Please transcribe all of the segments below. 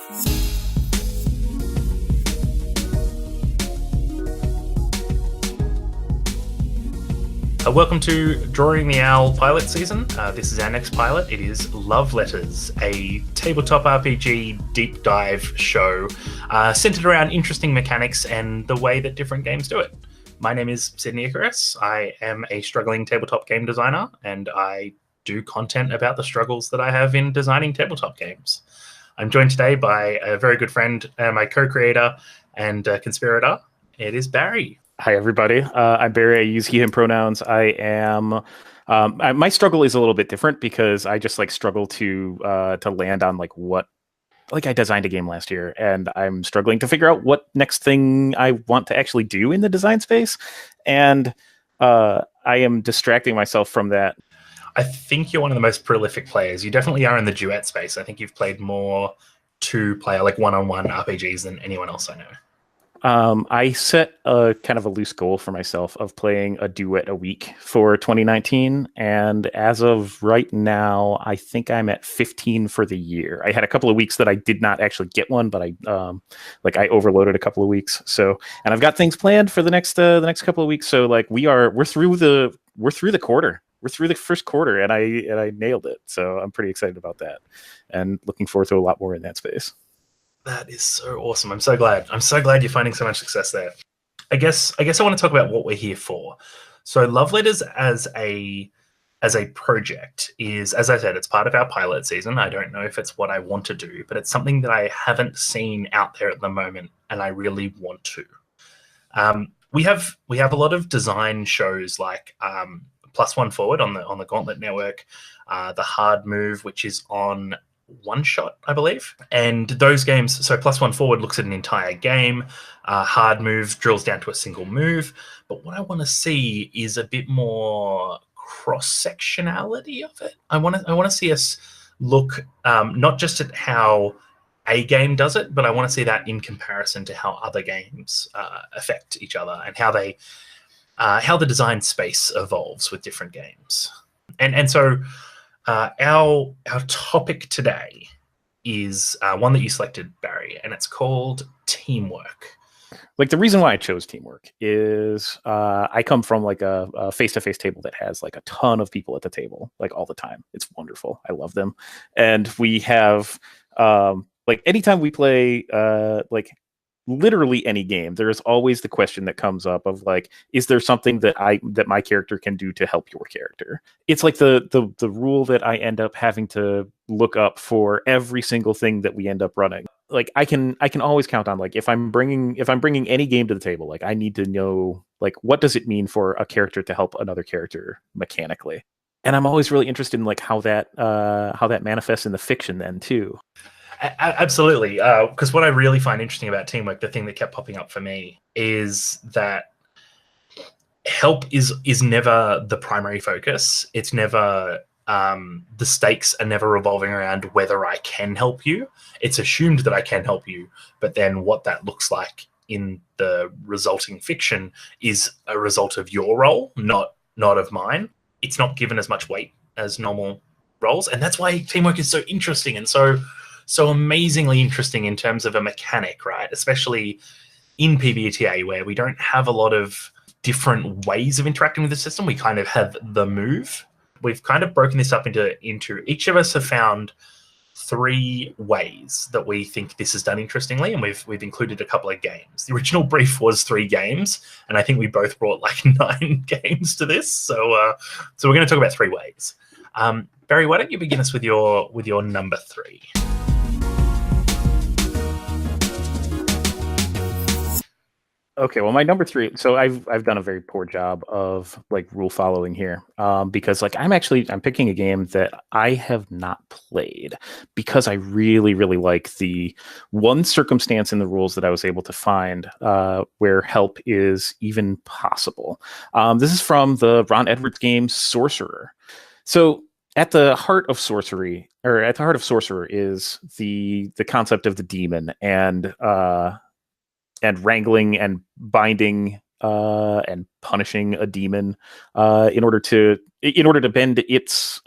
Welcome to Drawing the Owl pilot season. This is our next pilot. It is Love Letters, a tabletop RPG deep dive show centered around interesting mechanics and the way that different games do it. My name is Sydney Icarus. I am a struggling tabletop game designer, and I do content about the struggles that I have in designing tabletop games. I'm joined today by a very good friend, my co-creator and conspirator. It is Barry. Hi, everybody. I'm Barry. I use he, him pronouns. I am. My struggle is a little bit different because I just struggle to land on what. I designed a game last year, and I'm struggling to figure out what next thing I want to actually do in the design space, and I am distracting myself from that. I think you're one of the most prolific players. You definitely are in the duet space. I think you've played more two-player, one-on-one RPGs than anyone else I know. I set a kind of a loose goal for myself of playing a duet a week for 2019. And as of right now, I think I'm at 15 for the year. I had a couple of weeks that I did not actually get one, but I overloaded a couple of weeks. So, and I've got things planned for the next couple of weeks. So we're through the quarter. We're through the first quarter, and I nailed it. So I'm pretty excited about that and looking forward to a lot more in that space. That is so awesome. I'm so glad you're finding so much success there. I guess I want to talk about what we're here for. So Love Letters as a project is, as I said, it's part of our pilot season. I don't know if it's what I want to do, but it's something that I haven't seen out there at the moment, and I really want to. We have a lot of design shows like Plus One Forward on the Gauntlet Network, the Hard Move, which is on One Shot, I believe. And those games, so Plus One Forward looks at an entire game. Hard Move drills down to a single move. But what I want to see is a bit more cross-sectionality of it. I want to see us look not just at how a game does it, but I want to see that in comparison to how other games affect each other and how the design space evolves with different games. And so our topic today is one that you selected, Barry, and it's called teamwork. The reason why I chose teamwork is I come from a face-to-face table that has a ton of people at the table all the time. It's wonderful. I love them, and we have anytime we play literally any game, there is always the question that comes up of is there something that my character can do to help your character? It's the rule that I end up having to look up for every single thing that we end up running. I can always count on if I'm bringing any game to the table, I need to know what does it mean for a character to help another character mechanically, and I'm always really interested in how that manifests in the fiction then too. Absolutely, because what I really find interesting about teamwork, the thing that kept popping up for me, is that help is never the primary focus. It's never the stakes are never revolving around whether I can help you. It's assumed that I can help you, but then what that looks like in the resulting fiction is a result of your role, not of mine. It's not given as much weight as normal roles, and that's why teamwork is so interesting and so amazingly interesting in terms of a mechanic, right? Especially in PBTA, where we don't have a lot of different ways of interacting with the system. We kind of have the move. We've kind of broken this up into each of us have found 3 ways that we think this is done interestingly, and we've included a couple of games. The original brief was 3 games, and I think we both brought 9 games to this. So we're going to talk about 3 ways. Barry, why don't you begin us with your number 3? Okay, well, my number 3. So I've done a very poor job of rule following here, because I'm picking a game that I have not played because I really really like the one circumstance in the rules that I was able to find where help is even possible. This is from the Ron Edwards game Sorcerer. So at the heart of Sorcerer is the concept of the demon and wrangling and binding and punishing a demon in order to bend its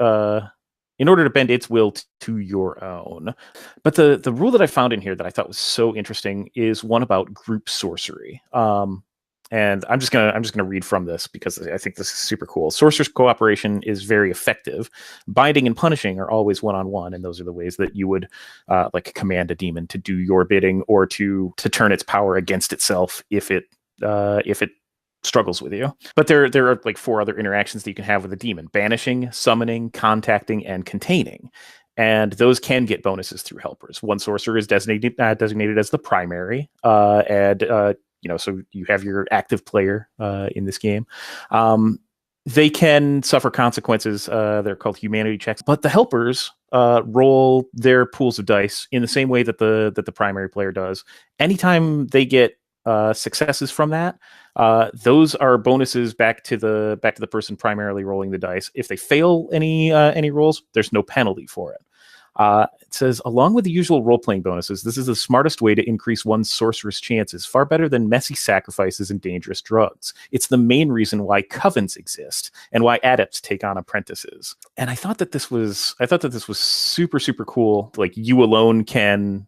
in order to bend its will to your own. But the rule that I found in here that I thought was so interesting is one about group sorcery. And I'm just gonna read from this because I think this is super cool. Sorcerer's cooperation is very effective. Binding and punishing are always one-on-one, and those are the ways that you would like command a demon to do your bidding or to turn its power against itself if it struggles with you. But there are like 4 other interactions that you can have with a demon: banishing, summoning, contacting, and containing. And those can get bonuses through helpers. One sorcerer is designated as the primary, so you have your active player in this game. They can suffer consequences. They're called humanity checks, but the helpers roll their pools of dice in the same way that the primary player does. Anytime they get successes from that, those are bonuses back to the person primarily rolling the dice. If they fail any rolls, there's no penalty for it. It says, along with the usual role-playing bonuses, this is the smartest way to increase one's sorcerer's chances, far better than messy sacrifices and dangerous drugs. It's the main reason why covens exist and why adepts take on apprentices. And I thought that this was super, super cool. Like, you alone can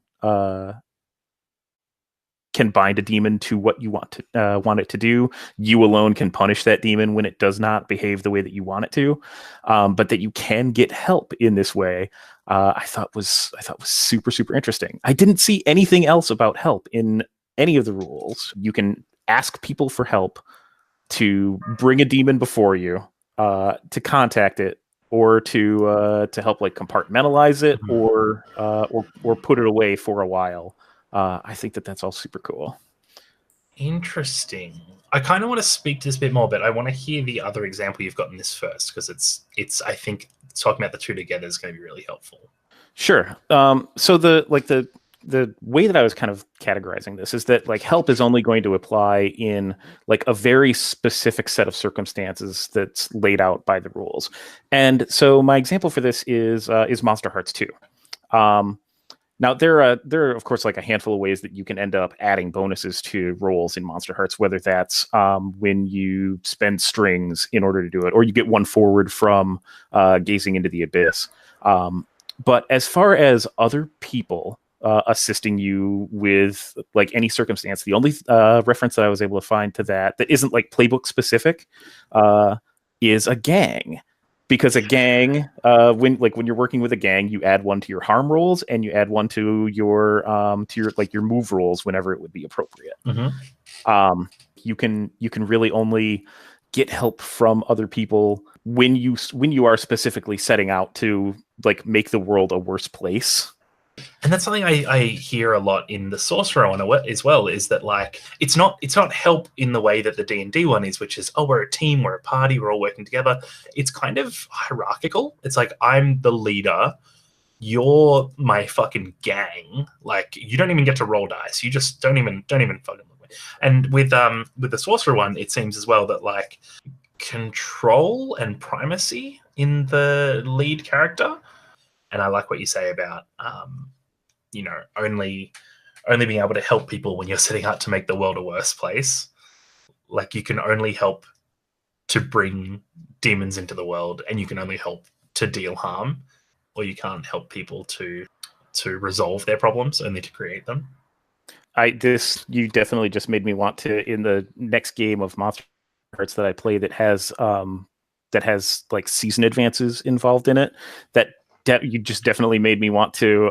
bind a demon to what you want it to do. You alone can punish that demon when it does not behave the way that you want it to. But that you can get help in this way, I thought was super, super interesting. I didn't see anything else about help in any of the rules. You can ask people for help to bring a demon before you, to contact it, or to help like compartmentalize it, or put it away for a while. I think that's all super cool. Interesting. I kind of want to speak to this a bit more, but I want to hear the other example you've got in this first, because it's I think talking about the two together is going to be really helpful. Sure. So the way that I was kind of categorizing this is that like help is only going to apply in like a very specific set of circumstances that's laid out by the rules. And so my example for this is Monster Hearts 2. Now, there are, of course, like a handful of ways that you can end up adding bonuses to rolls in Monster Hearts, whether that's when you spend strings in order to do it, or you get one forward from gazing into the abyss. But as far as other people assisting you with like any circumstance, the only reference that I was able to find to that isn't like playbook specific is a gang. Because a gang, when you're working with a gang, you add one to your harm rolls and you add one to your move rolls whenever it would be appropriate. Mm-hmm. You can really only get help from other people when you are specifically setting out to like make the world a worse place. And that's something I hear a lot in the Sorcerer one as well, is that like it's not help in the way that the D&D one is, which is, oh, we're a team, we're a party, we're all working together. It's kind of hierarchical. It's like, I'm the leader, you're my fucking gang. Like, you don't even get to roll dice. You just don't even fucking look me. And with the Sorcerer one, it seems as well that like control and primacy in the lead character. And I like what you say about, only being able to help people when you're setting out to make the world a worse place. Like, you can only help to bring demons into the world, and you can only help to deal harm, or you can't help people to resolve their problems, only to create them. You definitely just made me want to, in the next game of Monster Hearts that I play that has like season advances involved in it, you just definitely made me want to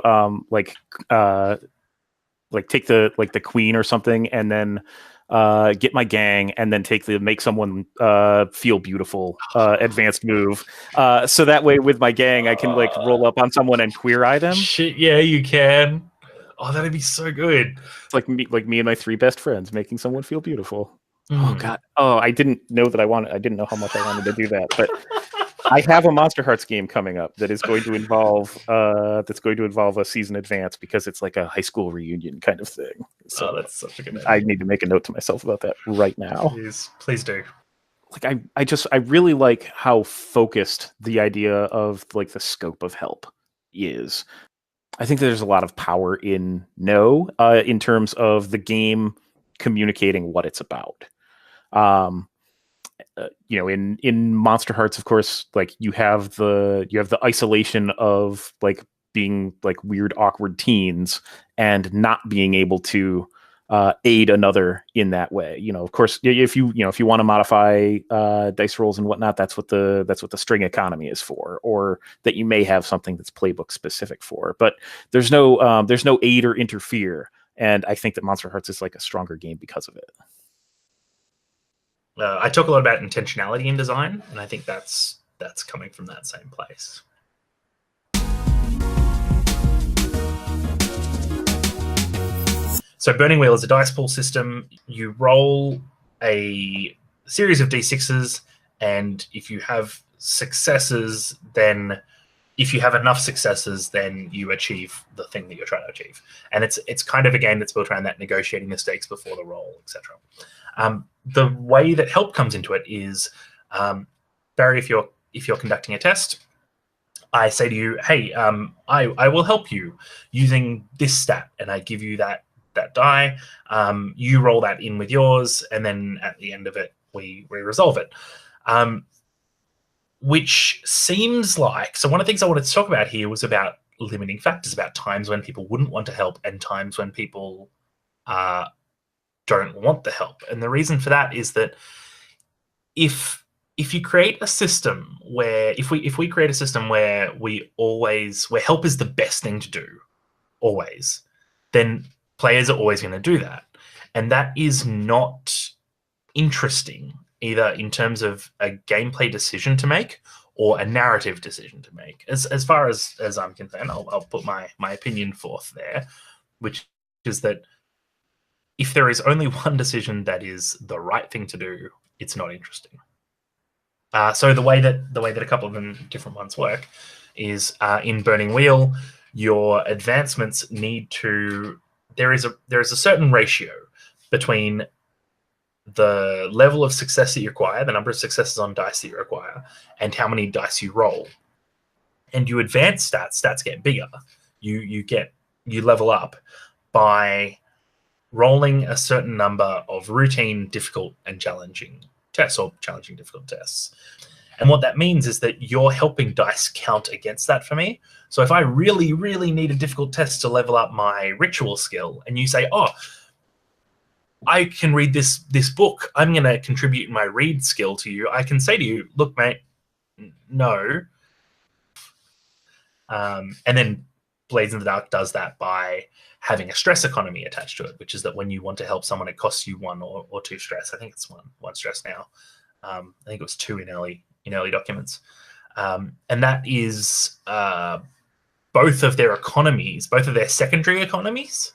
take the queen or something, and then get my gang, and then make someone feel beautiful advanced move. So that way with my gang, I can like roll up on someone and queer eye them. Shit, yeah, you can. Oh, that'd be so good. It's like me and my 3 best friends making someone feel beautiful. Oh God. Oh, I didn't know how much I wanted to do that, but I have a Monster Hearts game coming up that is going to involve a season advance, because it's like a high school reunion kind of thing. So that's such a good idea. I need to make a note to myself about that right now. Please do. Like I really like how focused the idea of like the scope of help is. I think there's a lot of power in in terms of the game communicating what it's about. in Monster Hearts, of course, like you have the isolation of like being like weird, awkward teens and not being able to aid another in that way. Of course, if you want to modify dice rolls and whatnot, that's what the string economy is for, or that you may have something that's playbook specific for. But there's no aid or interfere, and I think that Monster Hearts is like a stronger game because of it. I talk a lot about intentionality in design, and I think that's coming from that same place. So Burning Wheel is a dice pool system. You roll a series of d6s, and if you have successes, then if you have enough successes, then you achieve the thing that you're trying to achieve. And it's kind of a game that's built around that, negotiating the stakes before the roll, etc. The way that help comes into it is, Barry, if you're conducting a test, I say to you, hey, I will help you using this stat, and I give you that die. You roll that in with yours, and then at the end of it, we resolve it. Which seems like, so one of the things I wanted to talk about here was about limiting factors, about times when people wouldn't want to help and times when people don't want the help. And the reason for that is that if you create a system where, if we create a system where where help is the best thing to do, always, then players are always going to do that. And that is not interesting, either in terms of a gameplay decision to make or a narrative decision to make. As far as I'm concerned, I'll put my opinion forth there, which is that if there is only one decision that is the right thing to do, it's not interesting. So the way that a couple of them different ones work is, in Burning Wheel, your advancements need to, there is a certain ratio between the level of success that you acquire, the number of successes on dice that you acquire, and how many dice you roll. And you advance stats get bigger. You level up by rolling a certain number of routine, difficult, and challenging tests, or challenging, difficult tests. And what that means is that you're helping dice count against that for me. So if I really, really need a difficult test to level up my ritual skill, and you say, oh, I can read this book, I'm going to contribute my read skill to you, I can say to you, look, mate, no. And then Blades in the Dark does that by having a stress economy attached to it, which is that when you want to help someone, it costs you 1 or 2 stress. I think it's one stress now. I think it was 2 in early documents. And that is both of their economies, both of their secondary economies,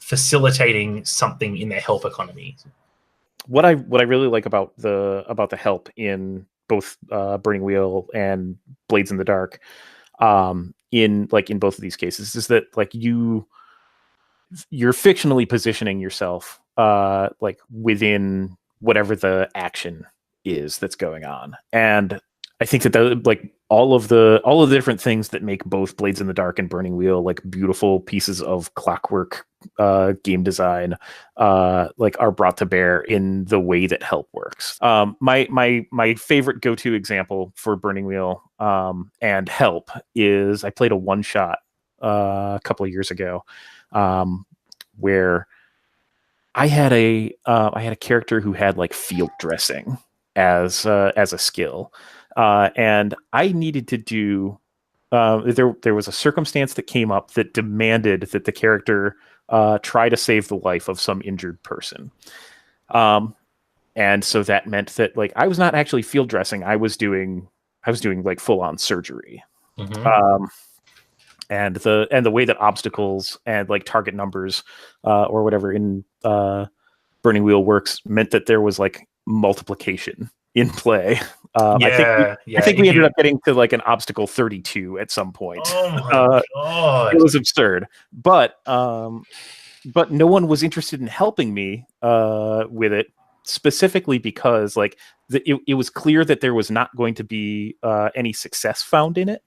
facilitating something in their help economy. What I really like about the help in both Burning Wheel and Blades in the Dark, in both of these cases, is that like you're fictionally positioning yourself like within whatever the action is that's going on. And I think that like all of the different things that make both Blades in the Dark and Burning Wheel like beautiful pieces of clockwork game design like are brought to bear in the way that help works. My favorite go-to example for Burning Wheel and help is I played a one-shot a couple of years ago where I had a character who had like field dressing as a skill, and I needed to do. There was a circumstance that came up that demanded that the character try to save the life of some injured person, and so that meant that like I was not actually field dressing. I was doing like full on surgery. Mm-hmm. And the way that obstacles and like target numbers or whatever in Burning Wheel works meant that there was like multiplication in play. I think we ended up getting to like an obstacle 32 at some point. Oh my God. It was absurd, but no one was interested in helping me with it, specifically because like it was clear that there was not going to be any success found in it,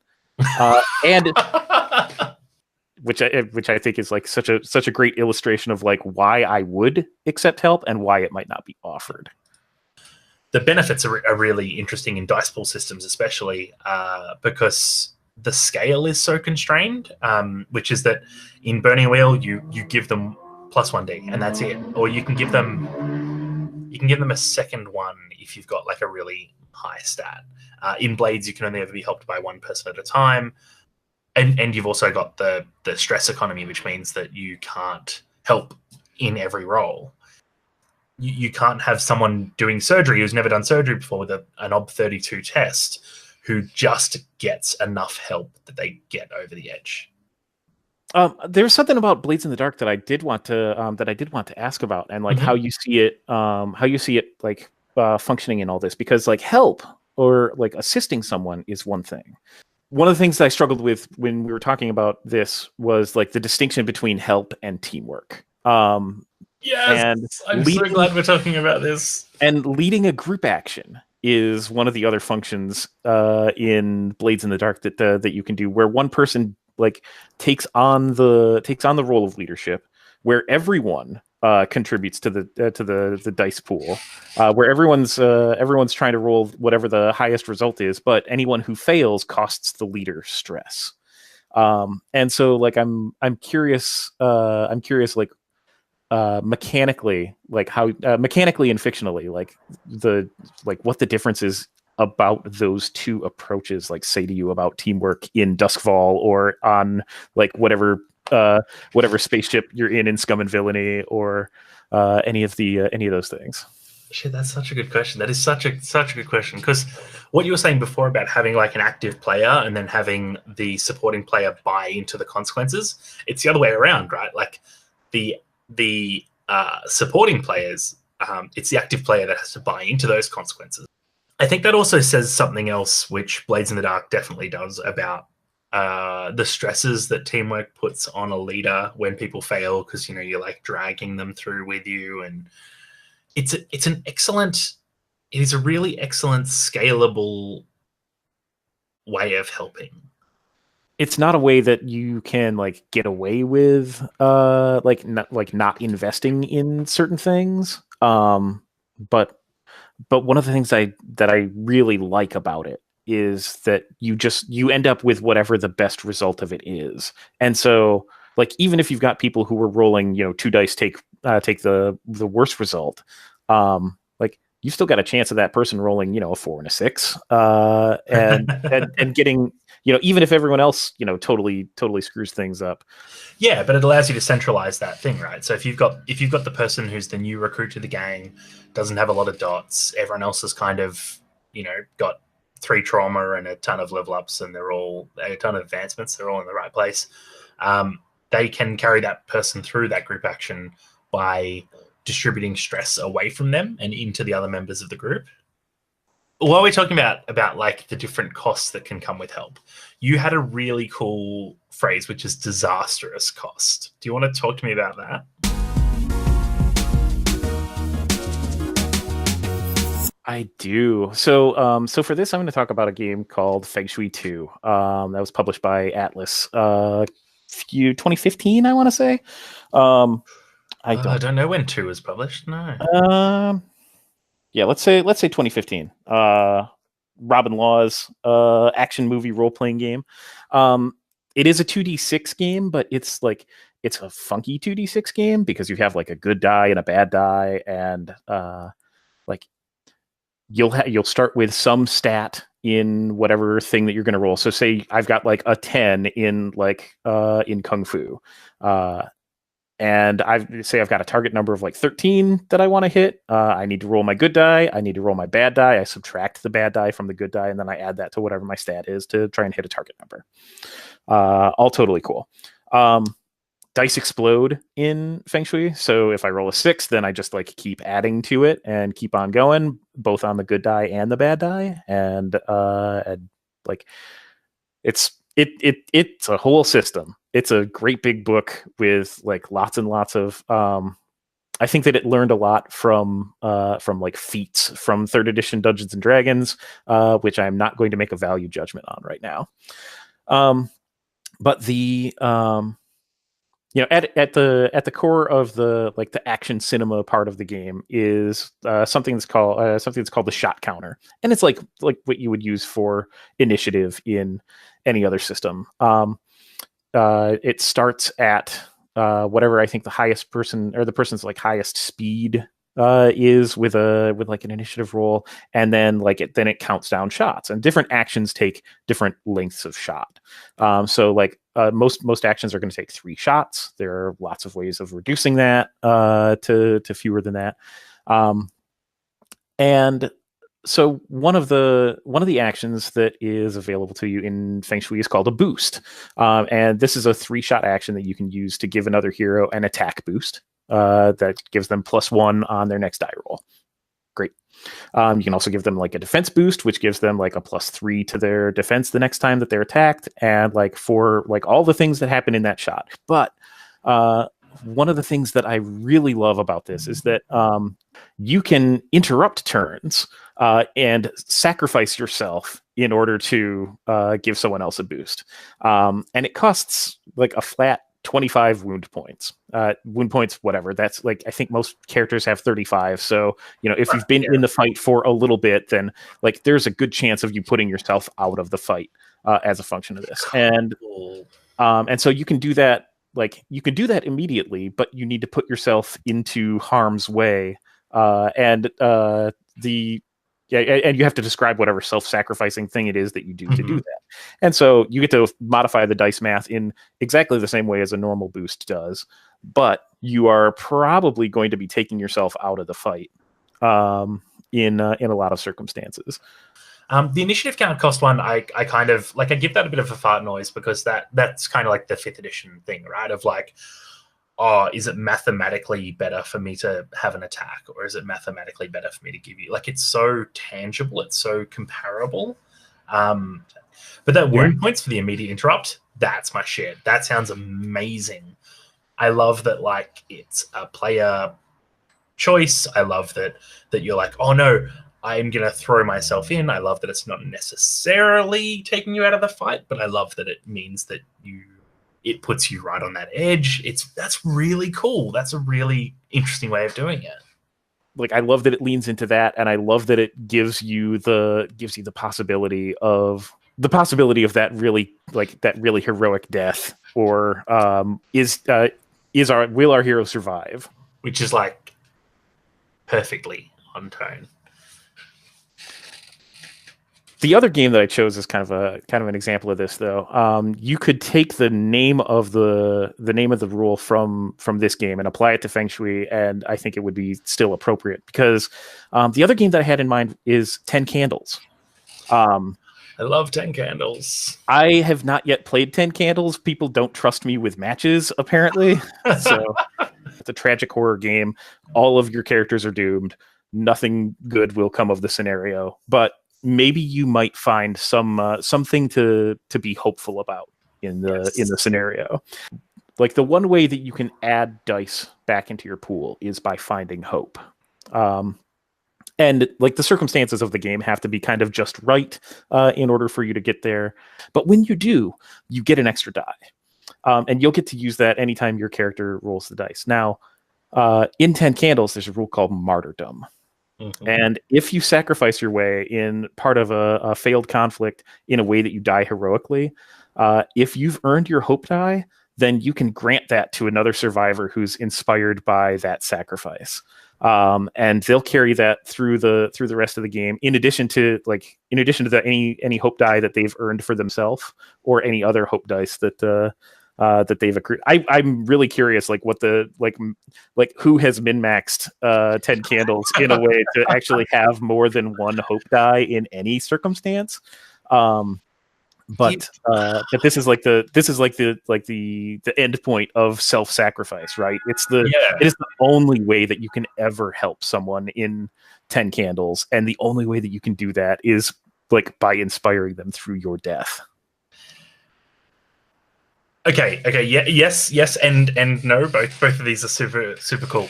and which I think is like such a great illustration of like why I would accept help and why it might not be offered. the benefits are really interesting in dice pool systems, especially because the scale is so constrained. Which is that in Burning Wheel, you give them +1d, and that's it. Or you can give them a second one if you've got like a really high stat. In Blades, you can only ever be helped by one person at a time, and you've also got the stress economy, which means that you can't help in every role. You can't have someone doing surgery who's never done surgery before with an OB32 test who just gets enough help that they get over the edge. There's something about Blades in the Dark that I did want to ask about, and like how you see it like functioning in all this, because like help or like assisting someone is one thing. One of the things that I struggled with when we were talking about this was like the distinction between help and teamwork. Yes, and I'm so glad we're talking about this. And leading a group action is one of the other functions in Blades in the Dark that you can do, where one person like takes on the role of leadership, where everyone contributes to the dice pool, where everyone's trying to roll whatever the highest result is, but anyone who fails costs the leader stress. And so like I'm curious like mechanically, like how mechanically and fictionally, like what the difference is about those two approaches, like say to you about teamwork in Duskfall or on like whatever spaceship you're in Scum and Villainy, or any of those things. Shit, that's such a good question. That is such a good question, because what you were saying before about having like an active player and then having the supporting player buy into the consequences, it's the other way around, right? Like the supporting players, it's the active player that has to buy into those consequences. I think that also says something else, which Blades in the Dark definitely does, about the stresses that teamwork puts on a leader when people fail, because you're like dragging them through with you, and it is a really excellent scalable way of helping. It's not a way that you can like get away with not investing in certain things, but one of the things that I really like about it is that you end up with whatever the best result of it is. And so like even if you've got people who were rolling 2 dice take the worst result, like you still got a chance of that person rolling a 4 and a 6, and getting even if everyone else totally screws things up. Yeah, but it allows you to centralize that thing, right? So if you've got the person who's the new recruit to the gang, doesn't have a lot of dots, everyone else has kind of got 3 trauma and a ton of level ups, and they're all a ton of advancements, they're all in the right place. They can carry that person through that group action by distributing stress away from them and into the other members of the group. While we're talking about like the different costs that can come with help, you had a really cool phrase, which is disastrous cost. Do you want to talk to me about that? I do. So for this, I'm going to talk about a game called Feng Shui 2. That was published by Atlas, 2015, I want to say. I don't know when 2 was published. No. Yeah, let's say 2015. Robin Law's action movie role-playing game. It is a 2d6 game, but it's a funky 2d6 game because you have like a good die and a bad die, and like you'll start with some stat in whatever thing that you're going to roll. So say I've got like a 10 in in Kung Fu. And I've got a target number of like 13 that I want to hit. I need to roll my good die. I need to roll my bad die. I subtract the bad die from the good die, and then I add that to whatever my stat is to try and hit a target number. All totally cool. Dice explode in Feng Shui. So if I roll a 6, then I just like keep adding to it and keep on going, both on the good die and the bad die. And like it's a whole system. It's a great big book with like lots and lots of. I think that it learned a lot from like feats from 3rd edition Dungeons and Dragons, which I'm not going to make a value judgment on right now. But the at the core of the action cinema part of the game is something that's called the shot counter, and it's like what you would use for initiative in any other system. It starts at whatever I think the highest person or the person's highest speed is with an initiative roll, and then it counts down shots, and different actions take different lengths of shot. So most actions are going to take 3 shots. There are lots of ways of reducing that to fewer than that. And so one of the actions that is available to you in Feng Shui is called a boost, and this is a 3-shot action that you can use to give another hero an attack boost. That gives them +1 on their next die roll. Great. You can also give them a defense boost, which gives them a +3 to their defense the next time that they're attacked, and for all the things that happen in that shot. But one of the things that I really love about this is that you can interrupt turns and sacrifice yourself in order to give someone else a boost, and it costs a flat 25 wound points, whatever. That's I think most characters have 35. So, if you've been in the fight for a little bit, then there's a good chance of you putting yourself out of the fight as a function of this. And so you can do that. You can do that immediately, but you need to put yourself into harm's way. And you have to describe whatever self-sacrificing thing it is that you do to do that. And so you get to modify the dice math in exactly the same way as a normal boost does, but you are probably going to be taking yourself out of the fight in a lot of circumstances. The initiative count cost one, I kind of I give that a bit of a fart noise, because that's kind of the 5th edition thing, right? Of is it mathematically better for me to have an attack, or is it mathematically better for me to give you? It's so tangible, it's so comparable. But that wound points for the immediate interrupt, that's my shit. That sounds amazing. I love that it's a player choice. I love that you're oh no, I'm gonna throw myself in. I love that it's not necessarily taking you out of the fight, but I love that it means that it puts you right on that edge. That's really cool. That's a really interesting way of doing it. I love that it leans into that, and I love that it gives you the possibility of that really heroic death, or will our hero survive? Which is perfectly on tone. The other game that I chose is kind of an example of this, though. You could take the name of the rule from this game and apply it to Feng Shui, and I think it would be still appropriate, because the other game that I had in mind is 10 Candles. I love 10 Candles. I have not yet played 10 Candles. People don't trust me with matches, apparently. So it's a tragic horror game. All of your characters are doomed. Nothing good will come of the scenario, but maybe you might find something to be hopeful about in the scenario. The one way that you can add dice back into your pool is by finding hope. And the circumstances of the game have to be kind of just right in order for you to get there. But when you do, you get an extra die. And you'll get to use that anytime your character rolls the dice. Now, in 10 Candles, there's a rule called martyrdom. Mm-hmm. And if you sacrifice your way in part of a failed conflict in a way that you die heroically, if you've earned your hope die, then you can grant that to another survivor who's inspired by that sacrifice. And they'll carry that through the rest of the game, in addition to any hope die that they've earned for themselves, or any other hope dice that they've accrued. I'm really curious, who has min-maxed 10 Candles in a way to actually have more than one hope die in any circumstance. But this is the end point of self-sacrifice, right? It is the only way that you can ever help someone in 10 Candles, and the only way that you can do that is by inspiring them through your death. Okay, yes, and no. Both of these are super cool.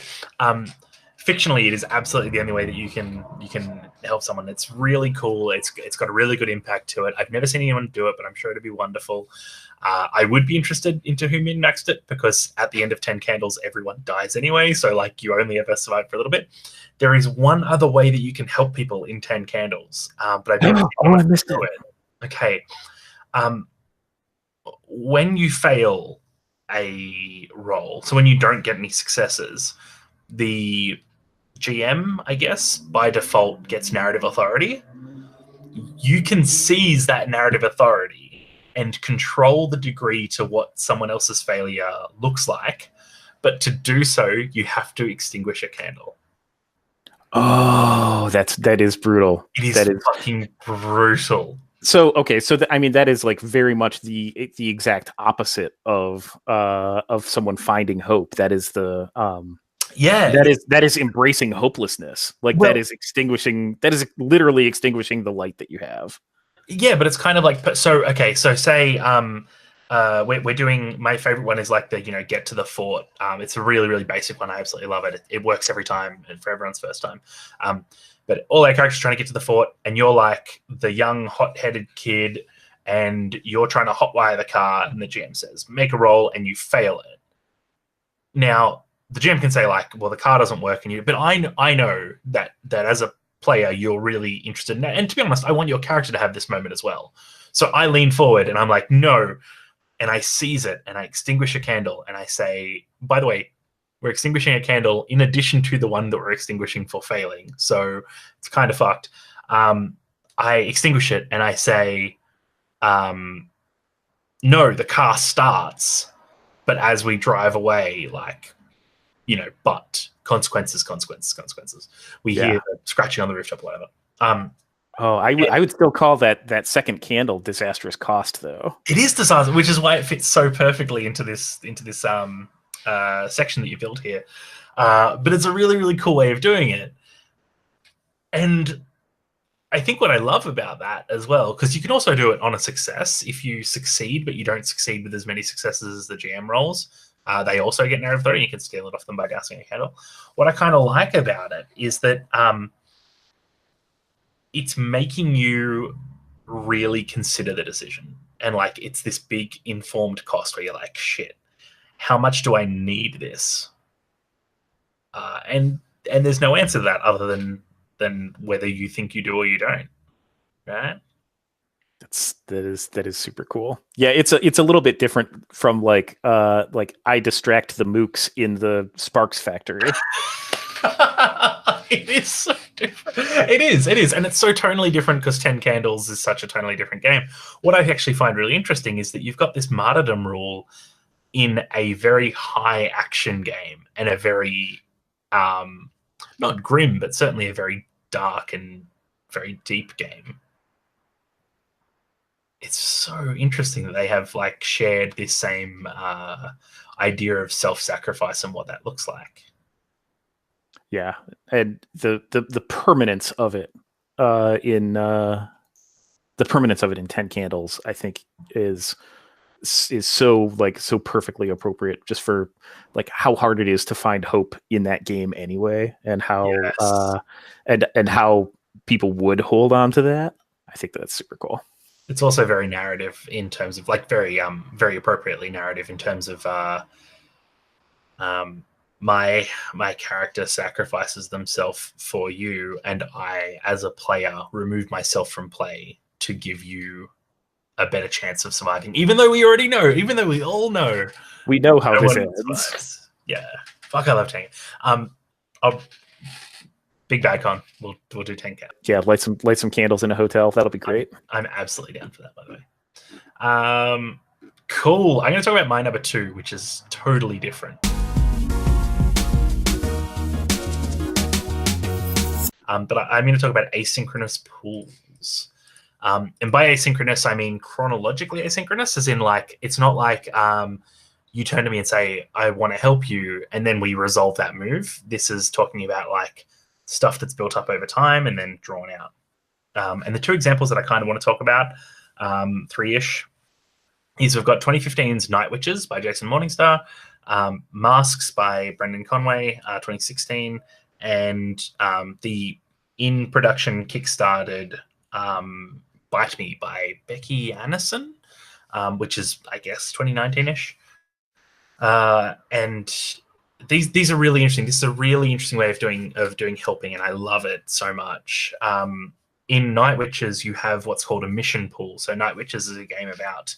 fictionally, it is absolutely the only way that you can help someone. It's really cool. It's got a really good impact to it. I've never seen anyone do it, but I'm sure it'd be wonderful. I would be interested into who min-maxed it, because at the end of 10 candles, everyone dies anyway. So like you only ever survive for a little bit. There is one other way that you can help people in 10 candles, but I've never seen anyone do it. Okay. When you fail a roll, so when you don't get any successes, the GM, I guess, by default gets narrative authority. You can seize that narrative authority and control the degree to what someone else's failure looks like. But to do so, you have to extinguish a candle. Oh, that is brutal. It is fucking brutal. So okay, so I mean that is like very much the exact opposite of someone finding hope. That is the that is embracing hopelessness. Like that is literally extinguishing the light that you have. Yeah, but it's kind of like, so okay, so say we're doing, my favorite one is like the get to the fort. It's a really, really basic one. I absolutely love it. It works every time and for everyone's first time. But all our characters are trying to get to the fort, and you're like the young, hot-headed kid, and you're trying to hotwire the car, and the GM says, make a roll, and you fail it. Now, the GM can say, like, well, the car doesn't work, but I know that as a player, you're really interested in that. And to be honest, I want your character to have this moment as well. So I lean forward, and I'm like, no, and I seize it, and I extinguish a candle, and I say, by the way, we're extinguishing a candle in addition to the one that we're extinguishing for failing. So it's kind of fucked. I extinguish it and I say, no, the car starts, but as we drive away, like, but consequences. We hear the scratching on the rooftop or whatever. I would still call that second candle disastrous cost, though. It is disastrous, which is why it fits so perfectly into this section that you built here. But it's a really, really cool way of doing it. And I think what I love about that as well, because you can also do it on a success. If you succeed, but you don't succeed with as many successes as the GM rolls, they also get narrative authority. You can steal it off them by dousing a candle. What I kind of like about it is that it's making you really consider the decision. And like, it's this big informed cost where you're like, shit, how much do I need this? And there's no answer to that other than whether you think you do or you don't, right? That is super cool. Yeah, it's a little bit different from like I distract the mooks in the Sparks factory. It is so different. It is, and it's so tonally different because 10 Candles is such a tonally different game. What I actually find really interesting is that you've got this martyrdom rule in a very high action game and a very not grim, but certainly a very dark and very deep game. It's so interesting that they have like shared this same idea of self-sacrifice and what that looks like. Yeah, and the permanence of it in 10 Candles, I think is so perfectly appropriate just for like how hard it is to find hope in that game anyway, and how and how people would hold on to that. I think that's super cool. It's also very narrative in terms of like very appropriately narrative in terms of my character sacrifices themselves for you, and I, as a player, remove myself from play to give you a better chance of surviving. Even though we all know, we know how this ends. Yeah, fuck, I love Tank. Big Bad Con. We'll do 10 Candles. Yeah, light some candles in a hotel. That'll be great. I'm absolutely down for that, by the way. Cool. I'm going to talk about my number 2, which is totally different. But I'm going to talk about asynchronous pools. And by asynchronous, I mean chronologically asynchronous, as in like, it's not like you turn to me and say, I want to help you, and then we resolve that move. This is talking about like stuff that's built up over time and then drawn out. And the 2 examples that I kind of want to talk about, 3-ish, is we've got 2015's Night Witches by Jason Morningstar, Masks by Brendan Conway, 2016, and the in production kickstarted Bite Me by Becky Anderson, which is, I guess, 2019ish. And these are really interesting. This is a really interesting way of doing helping, and I love it so much. In Night Witches, you have what's called a mission pool. So Night Witches is a game about,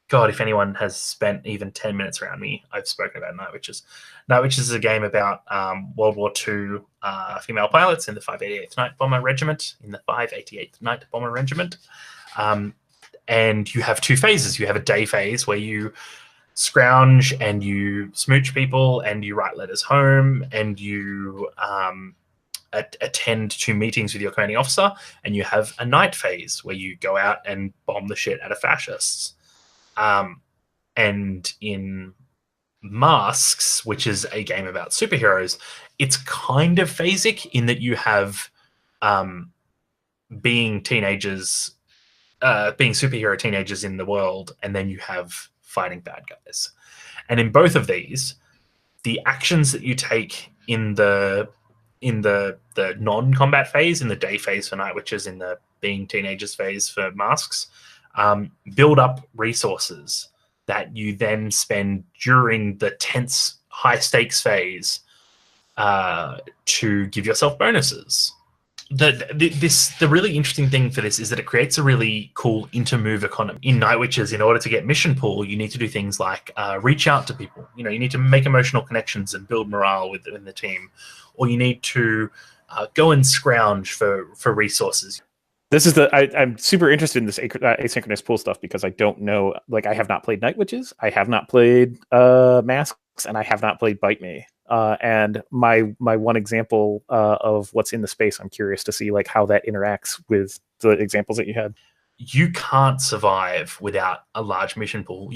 God, if anyone has spent even 10 minutes around me, I've spoken about Night Witches. Night Witches is a game about World War II female pilots in the 588th Night Bomber Regiment, Night Bomber Regiment. And you have two phases. You have a day phase where you scrounge and you smooch people and you write letters home and you attend to meetings with your commanding officer, and you have a night phase where you go out and bomb the shit out of fascists. And in Masks, which is a game about superheroes, it's kind of phasic in that you have being teenagers, being superhero teenagers in the world, and then you have fighting bad guys. And in both of these, the actions that you take in the non-combat phase, in the day phase for Night Witches, in the being teenagers phase for Masks, build up resources that you then spend during the tense high stakes phase to give yourself bonuses. The really interesting thing for this is that it creates a really cool intermove economy. In Night Witches, in order to get mission pool, you need to do things like reach out to people. You need to make emotional connections and build morale within the team, or you need to go and scrounge for resources. This is I'm super interested in this asynchronous pool stuff because I don't know, like, I have not played Night Witches, I have not played Masks, and I have not played Bite Me. And my one example of what's in the space, I'm curious to see like how that interacts with the examples that you had. You can't survive without a large mission pool.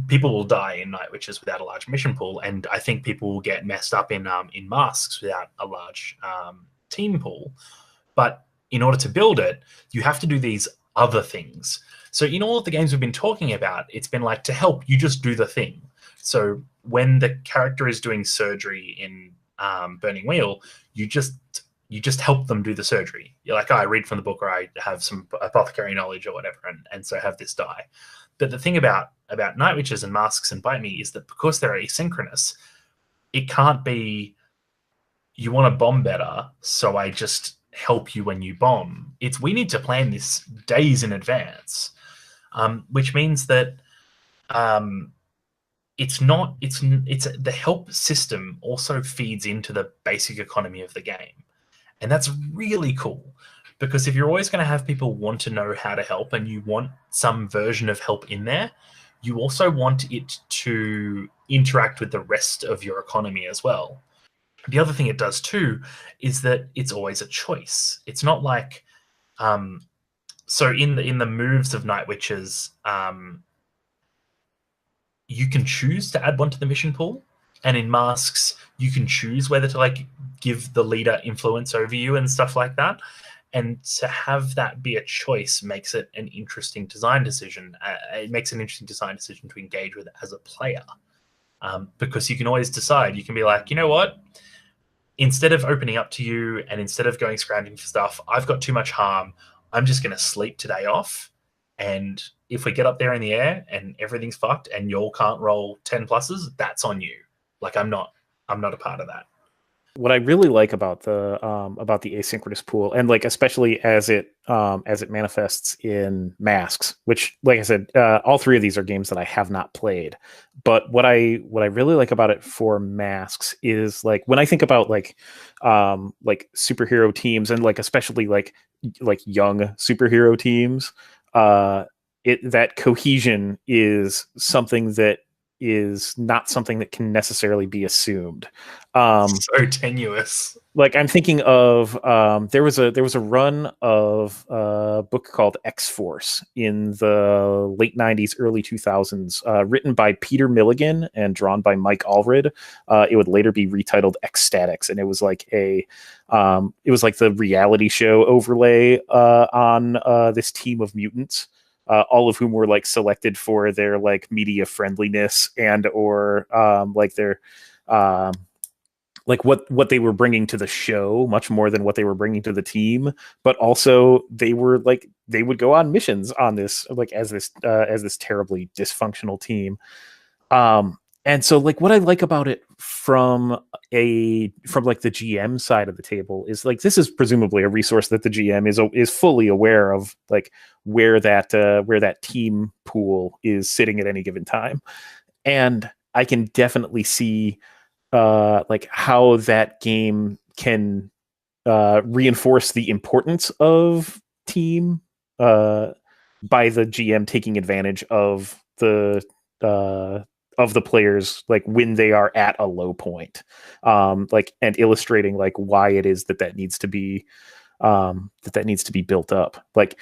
People will die in Night Witches without a large mission pool, and I think people will get messed up in Masks without a large team pool. But in order to build it, you have to do these other things. So in all of the games we've been talking about, it's been like, to help, you just do the thing. So when the character is doing surgery in Burning Wheel, you just help them do the surgery. You're like, I read from the book, or I have some apothecary knowledge or whatever, and so have this die. But the thing about Night Witches and Masks and Bite Me is that because they're asynchronous, it can't be, you want to bomb better, so I just help you when you bomb. It's, we need to plan this days in advance, which means that it's the help system also feeds into the basic economy of the game. And that's really cool, because if you're always going to have people want to know how to help, and you want some version of help in there, you also want it to interact with the rest of your economy as well. The other thing it does too is that it's always a choice. It's not like, so in the moves of Night Witches, you can choose to add one to the mission pool, and in Masks, you can choose whether to like give the leader influence over you and stuff like that. And to have that be a choice makes it an interesting design decision. It makes an interesting design decision to engage with as a player, because you can always decide. You can be like, you know what? Instead of opening up to you and instead of going scrounging for stuff, I've got too much harm. I'm just going to sleep today off. And if we get up there in the air and everything's fucked and y'all can't roll 10 pluses, that's on you. Like, I'm not a part of that. What I really like about the asynchronous pool, and like especially as it manifests in Masks, which, like I said, all three of these are games that I have not played. But what I really like about it for Masks is, like, when I think about like superhero teams, and like especially like young superhero teams, that cohesion is something that is not something that can necessarily be assumed. So tenuous. Like, I'm thinking of there was a run of a book called X-Force in the late 90s, early 2000s, written by Peter Milligan and drawn by Mike Allred. It would later be retitled X-Statix, and it was like the reality show overlay on this team of mutants. All of whom were like selected for their like media friendliness and or like their like what they were bringing to the show much more than what they were bringing to the team, but also they would go on missions on this, like as this terribly dysfunctional team. And so like what I like about it from like the GM side of the table is like this is presumably a resource that the GM is fully aware of, like where that team pool is sitting at any given time. And I can definitely see like how that game can reinforce the importance of team by the GM taking advantage of the players, like when they are at a low point, like, and illustrating like why it is that needs to be built up, like,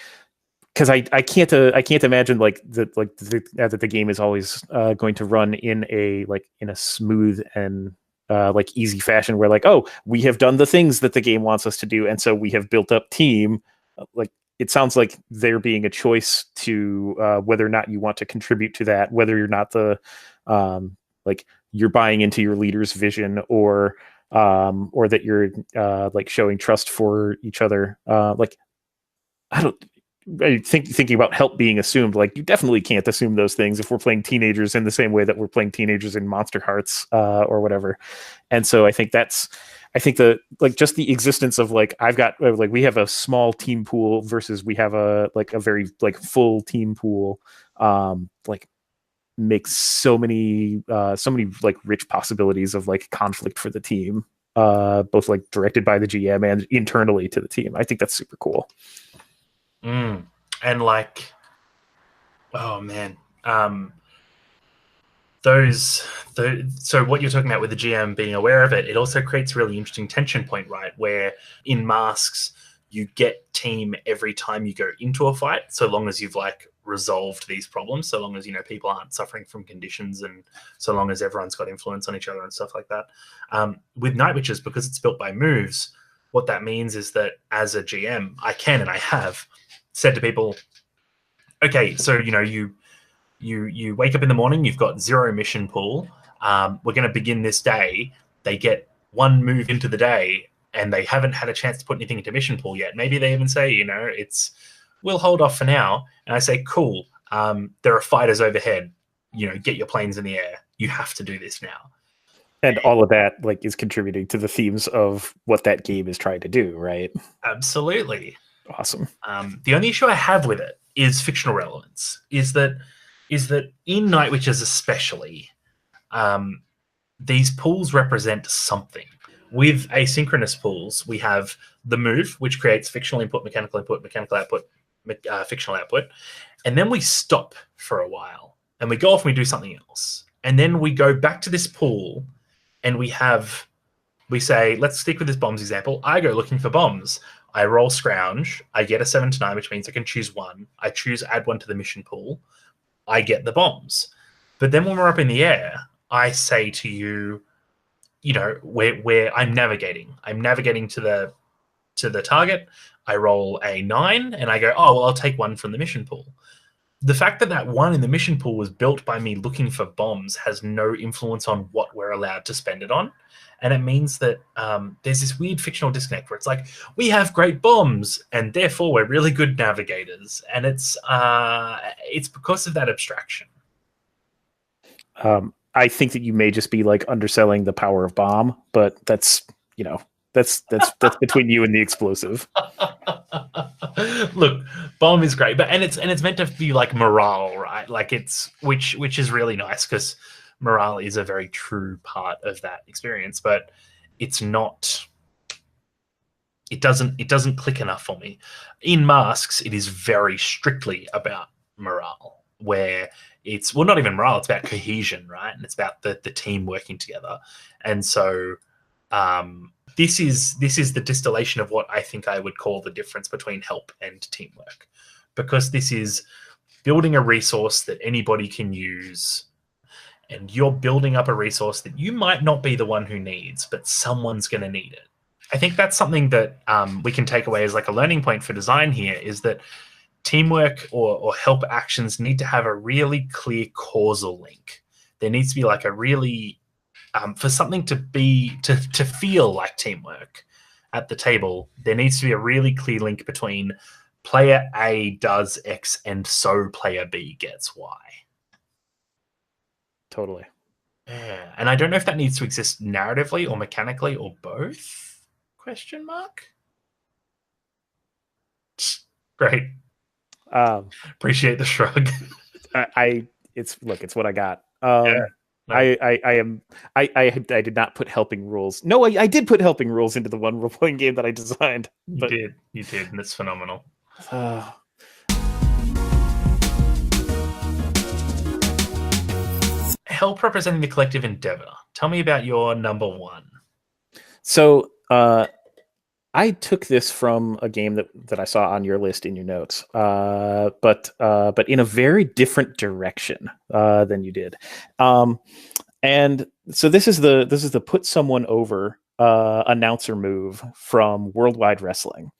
because I can't imagine like that the game is always going to run in a smooth and like easy fashion where like, oh, we have done the things that the game wants us to do, and so we have built up team. Like, it sounds like there being a choice to whether or not you want to contribute to that, whether you're not like you're buying into your leader's vision, or that you're like showing trust for each other. Like, thinking about help being assumed, like you definitely can't assume those things if we're playing teenagers in the same way that we're playing teenagers in Monster Hearts or whatever. And so I think the like just the existence of like I've got like we have a small team pool versus we have a very like full team pool, like makes so many like rich possibilities of like conflict for the team, both like directed by the GM and internally to the team. I think that's super cool. And like, oh man, so what you're talking about with the GM being aware of it, it also creates a really interesting tension point, right? Where in Masks, you get team every time you go into a fight, so long as you've like resolved these problems, so long as, you know, people aren't suffering from conditions, and so long as everyone's got influence on each other and stuff like that. With Night Witches, because it's built by moves, what that means is that as a GM, I can and I have said to people, okay, so you know, you wake up in the morning, you've got 0 mission pool. We're going to begin this day. They get 1 move into the day, and they haven't had a chance to put anything into mission pool yet. Maybe they even say, you know, we'll hold off for now. And I say, cool. There are fighters overhead. You know, get your planes in the air. You have to do this now. And all of that like is contributing to the themes of what that game is trying to do, right? Absolutely. Awesome. The only issue I have with it is fictional relevance. Is that in Night Witches especially, these pools represent something. With asynchronous pools, we have the move, which creates fictional input, mechanical output, fictional output, and then we stop for a while, and we go off and we do something else, and then we go back to this pool, and we say, let's stick with this bombs example. I go looking for bombs. I roll scrounge. I get a 7 to 9, which means I can choose 1. I choose add 1 to the mission pool. I get the bombs. But then when we're up in the air, I say to you, you know, where I'm navigating. I'm navigating to the target. I roll a 9, and I go, oh, well, I'll take 1 from the mission pool. The fact that 1 in the mission pool was built by me looking for bombs has no influence on what we're allowed to spend it on. And it means that there's this weird fictional disconnect where it's like, we have great bombs, and therefore we're really good navigators. And it's because of that abstraction. I think that you may just be like underselling the power of bomb, but that's, you know, that's between you and the explosive. Look, bomb is great, but it's meant to be like morale, right? Like which is really nice, because morale is a very true part of that experience, but it's not. It doesn't click enough for me. In Masks, it is very strictly about morale, where it's, well, not even morale, it's about cohesion, right? And it's about the team working together. And so this is the distillation of what I think I would call the difference between help and teamwork, because this is building a resource that anybody can use, and you're building up a resource that you might not be the one who needs, but someone's going to need it. I think that's something that we can take away as like a learning point for design here, is that teamwork or help actions need to have a really clear causal link. There needs to be like a really for something to feel like teamwork at the table, there needs to be a really clear link between player A does X and so player B gets Y. Totally. Yeah. And I don't know if that needs to exist narratively or mechanically or both? Question mark? Great. Appreciate the shrug. It's what I got. Yeah. No. I did not put helping rules. No, I did put helping rules into the one role-playing game that I designed. You did, and it's phenomenal. Help representing the collective endeavor. Tell me about your number one. So I took this from a game that I saw on your list in your notes, but in a very different direction than you did. And so this is the put someone over announcer move from Worldwide Wrestling.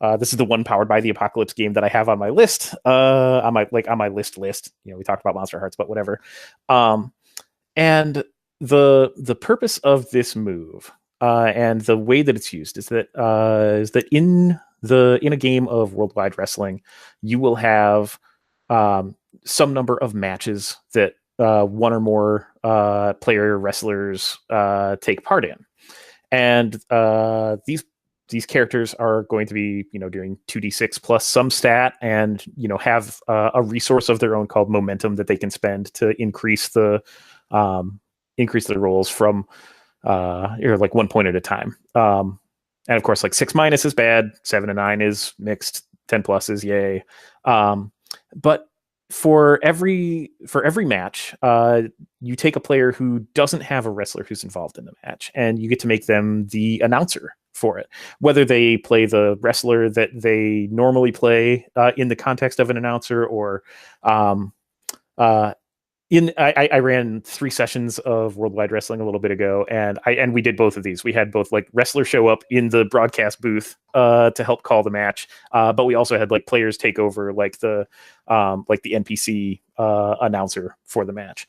This is the one powered by the Apocalypse game that I have on my list. On my list. You know, we talked about Monster Hearts, but whatever. And the purpose of this move and the way that it's used is that in a game of Worldwide Wrestling, you will have some number of matches that one or more player wrestlers take part in, and these characters are going to be, you know, doing 2d6 plus some stat, and, you know, have a resource of their own called momentum that they can spend to increase the rolls from like 1 point at a time. And of course, like 6- is bad, 7 and 9 is mixed, 10+ is yay. But for every match, you take a player who doesn't have a wrestler who's involved in the match, and you get to make them the announcer for it, whether they play the wrestler that they normally play in the context of an announcer, or I ran 3 sessions of Worldwide Wrestling a little bit ago, and we did both of these. We had both like wrestlers show up in the broadcast booth to help call the match, but we also had like players take over like the NPC announcer for the match.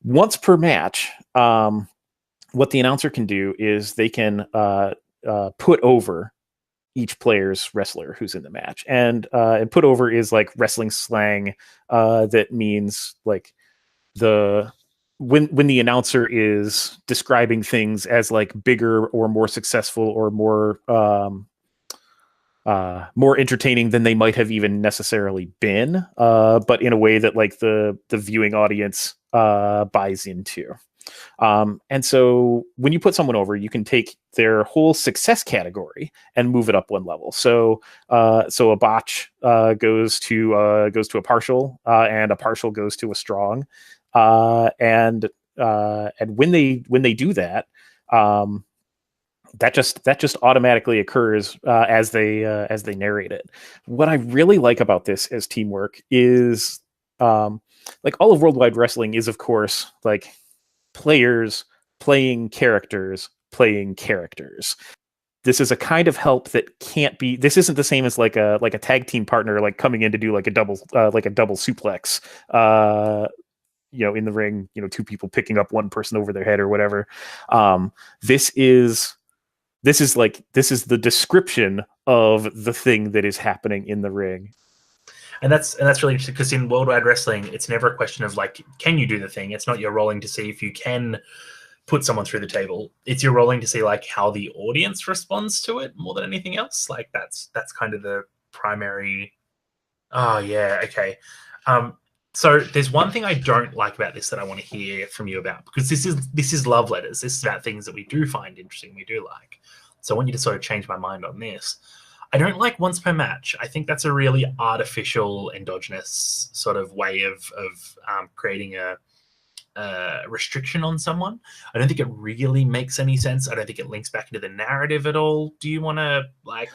Once per match, what the announcer can do is they can put over each player's wrestler who's in the match, and put over is like wrestling slang that means like when the announcer is describing things as like bigger or more successful or more entertaining than they might have even necessarily been, but in a way that like the viewing audience buys into. And so when you put someone over, you can take their whole success category and move it up 1 level. So a botch goes to a partial, and a partial goes to a strong. And when they do that, that just automatically occurs as they narrate it. What I really like about this as teamwork is like all of Worldwide Wrestling is, of course, like players playing characters playing characters. This is a kind of help that can't be. This isn't the same as like a tag team partner like coming in to do like a double suplex. You know, in the ring, you know, 2 people picking up 1 person over their head or whatever. This is the description of the thing that is happening in the ring. And that's really interesting, because in Worldwide Wrestling, it's never a question of like, can you do the thing? It's not you're rolling to see if you can put someone through the table. It's you're rolling to see like how the audience responds to it more than anything else. Like that's kind of the primary. Oh yeah, okay. So there's one thing I don't like about this that I want to hear from you about, because this is love letters. This is about things that we do find interesting, we do like. So I want you to sort of change my mind on this. I don't like once per match. I think that's a really artificial, endogenous sort of way of creating a restriction on someone. I don't think it really makes any sense. I don't think it links back into the narrative at all. Do you want to like?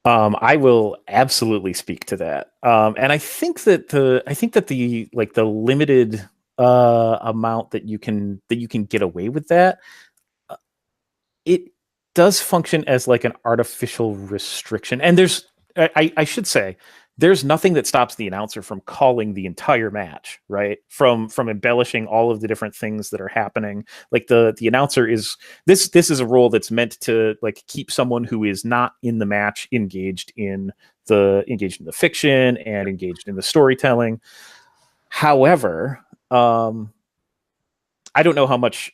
I will absolutely speak to that. And I think that the limited amount that you can get away with that, it does function as like an artificial restriction. And there's, I should say, there's nothing that stops the announcer from calling the entire match, right? From embellishing all of the different things that are happening. Like the announcer is this is a role that's meant to like keep someone who is not in the match engaged in the fiction and engaged in the storytelling. However, I don't know how much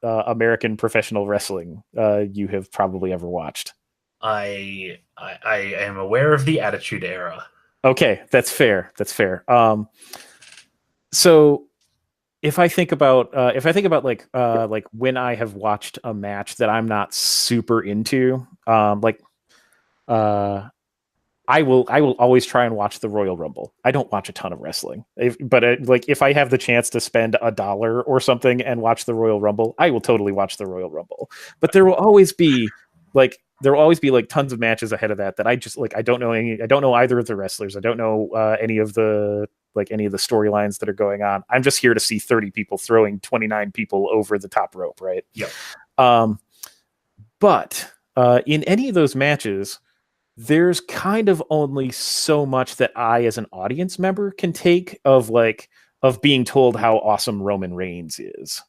American professional wrestling you have probably ever watched. I am aware of the Attitude Era. Okay, that's fair. That's fair. So if I think about like when I have watched a match that I'm not super into, I will always try and watch the Royal Rumble. I don't watch a ton of wrestling, but if I have the chance to spend $1 or something and watch the Royal Rumble, I will totally watch the Royal Rumble. But there will always be tons of matches ahead of that I just like I don't know either of the wrestlers. I don't know any of the storylines that are going on. I'm just here to see 30 people throwing 29 people over the top rope, right? Yep. But in any of those matches, there's kind of only so much that I, as an audience member, can take of being told how awesome Roman Reigns is.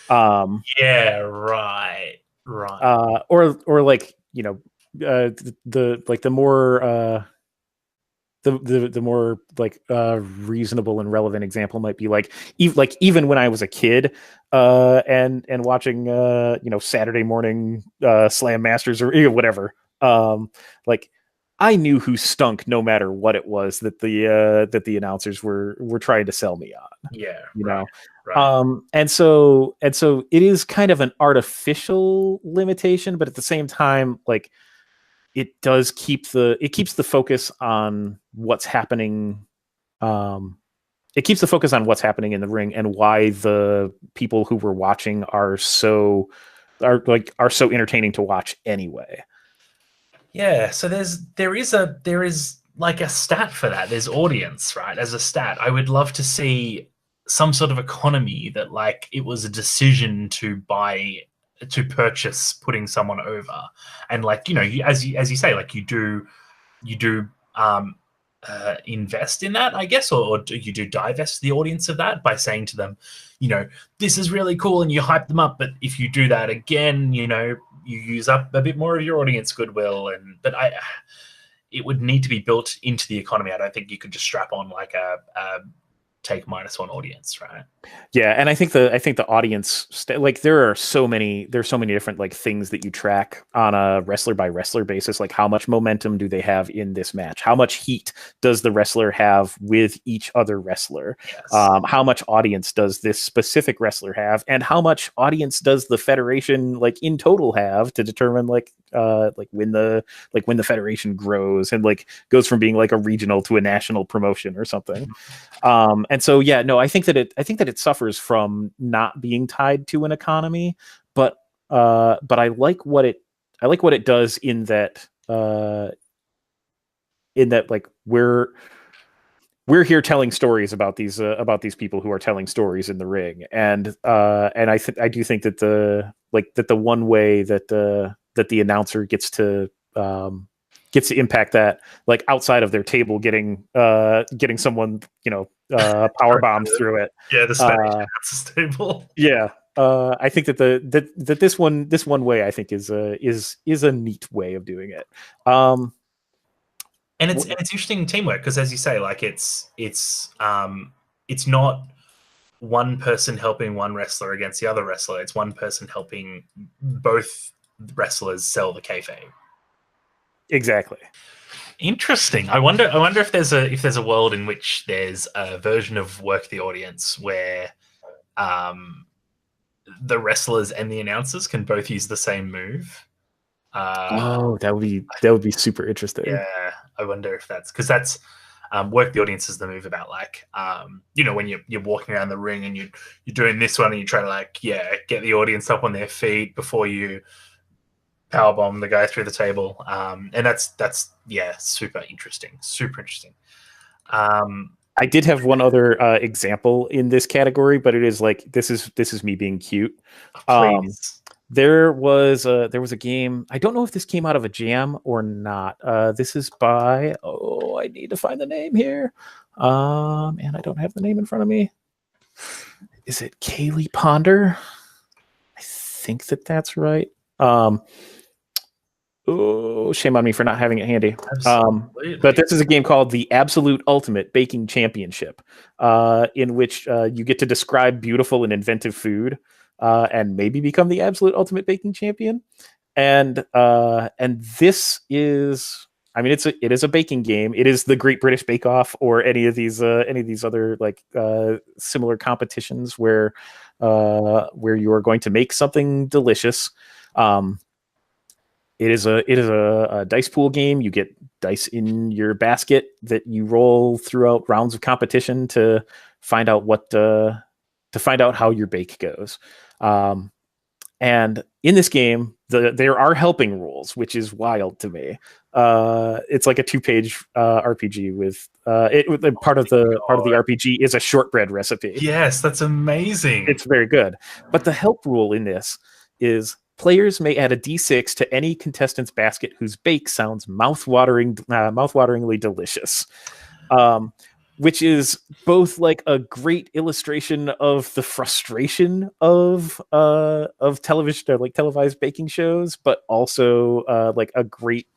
Yeah, right. Or like, you know, the more reasonable and relevant example might be even when I was a kid and watching Saturday morning Slam Masters or whatever, like I knew who stunk no matter what it was that the announcers were trying to sell me on. Yeah, you right, know. right. And so it is kind of an artificial limitation, but at the same time, like it keeps the focus on what's happening. It keeps the focus on what's happening in the ring and why the people who were watching are so entertaining to watch anyway. Yeah, so there is like a stat for that. There's audience, right? As a stat, I would love to see some sort of economy that like it was a decision to purchase putting someone over, and like as you say, like you do invest in that, I guess, or you do divest the audience of that by saying to them, this is really cool, and you hype them up. But if you do that again, you use up a bit more of your audience goodwill, but it would need to be built into the economy. I don't think you could just strap on like a take -1 audience, right? Yeah, and I think the audience there are so many different like things that you track on a wrestler by wrestler basis. Like how much momentum do they have in this match? How much heat does the wrestler have with each other wrestler? Yes. How much audience does this specific wrestler have, and how much audience does the federation like in total have to determine when the federation grows and like goes from being like a regional to a national promotion or something. And so yeah, no, I think that it suffers from not being tied to an economy, but I like what it does in that like we're here telling stories about these people who are telling stories in the ring, and I do think that the one way that the announcer gets to impact that, like outside of their table getting someone power bombed through it. Yeah, the Spanish announcer's table. Yeah. I think that this one way I think is a neat way of doing it. And it's interesting teamwork because, as you say, like it's not one person helping one wrestler against the other wrestler. It's one person helping both wrestlers sell the kayfabe. Exactly. Interesting. I wonder if there's a world in which there's a version of Work the Audience where the wrestlers and the announcers can both use the same move. That would be super interesting. Yeah, I wonder if that's Work the Audience is the move about like when you're walking around the ring and you're doing this one and you try to get the audience up on their feet before you powerbomb the guy through the table, and that's super interesting. I did have one other example in this category, but it is like this is me being cute. Please. There was a game. I don't know if this came out of a jam or not. This is by I I need to find the name here. And I don't have the name in front of me. Is it Kaylee Ponder? I think that's right. Oh, shame on me for not having it handy. But this is a game called the Absolute Ultimate Baking Championship, in which you get to describe beautiful and inventive food, and maybe become the absolute ultimate baking champion. And this is, I mean, it is a baking game. It is the Great British Bake Off or any of these other like similar competitions where you are going to make something delicious. It is a dice pool game. You get dice in your basket that you roll throughout rounds of competition to find out how your bake goes. And in this game, there are helping rules, which is wild to me. It's like a 2-page RPG with part of the RPG is a shortbread recipe. Yes, that's amazing. It's very good. But the help rule in this is players may add a D6 to any contestant's basket whose bake sounds mouth-wateringly delicious. Which is both like a great illustration of the frustration of television, or like televised baking shows, but also like a great,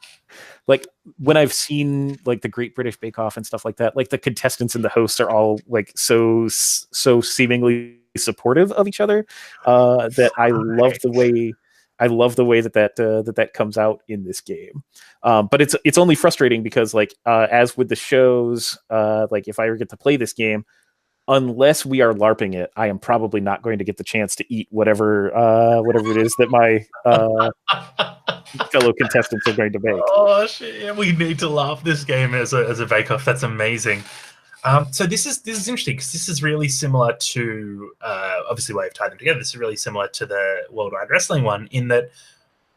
like when I've seen like the Great British Bake Off and stuff like that, like the contestants and the hosts are all like so seemingly supportive of each other, that I love the way that comes out in this game. But it's only frustrating because like as with the shows, like if I ever get to play this game, unless we are LARPing it, I am probably not going to get the chance to eat whatever it is that my fellow contestants are going to make. Oh shit! Yeah, we need to LARP this game as a bake off. That's amazing. So this is interesting because this is really similar to obviously why I've tied them together. This is really similar to the Worldwide Wrestling one in that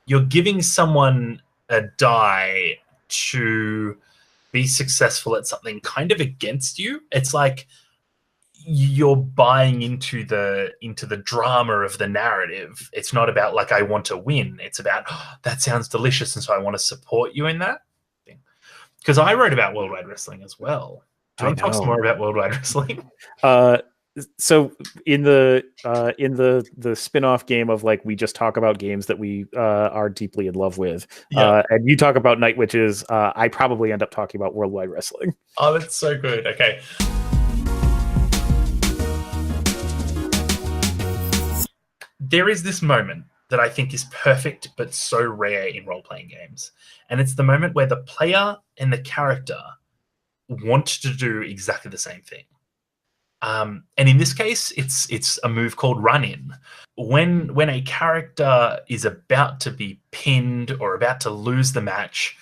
you're giving someone a die to be successful at something kind of against you. It's like you're buying into the drama of the narrative. It's not about like I want to win. It's about that sounds delicious, and so I want to support you in that thing. Because I wrote about Worldwide Wrestling as well. Do you want to talk some more about Worldwide Wrestling? So in the spin-off game of like we just talk about games that we are deeply in love with, and you talk about Night Witches, I probably end up talking about Worldwide Wrestling. Oh, that's so good. Okay. There is this moment that I think is perfect but so rare in role-playing games. And it's the moment where the player and the character want to do exactly the same thing. And in this case, it's a move called Run In. When a character is about to be pinned or about to lose the match,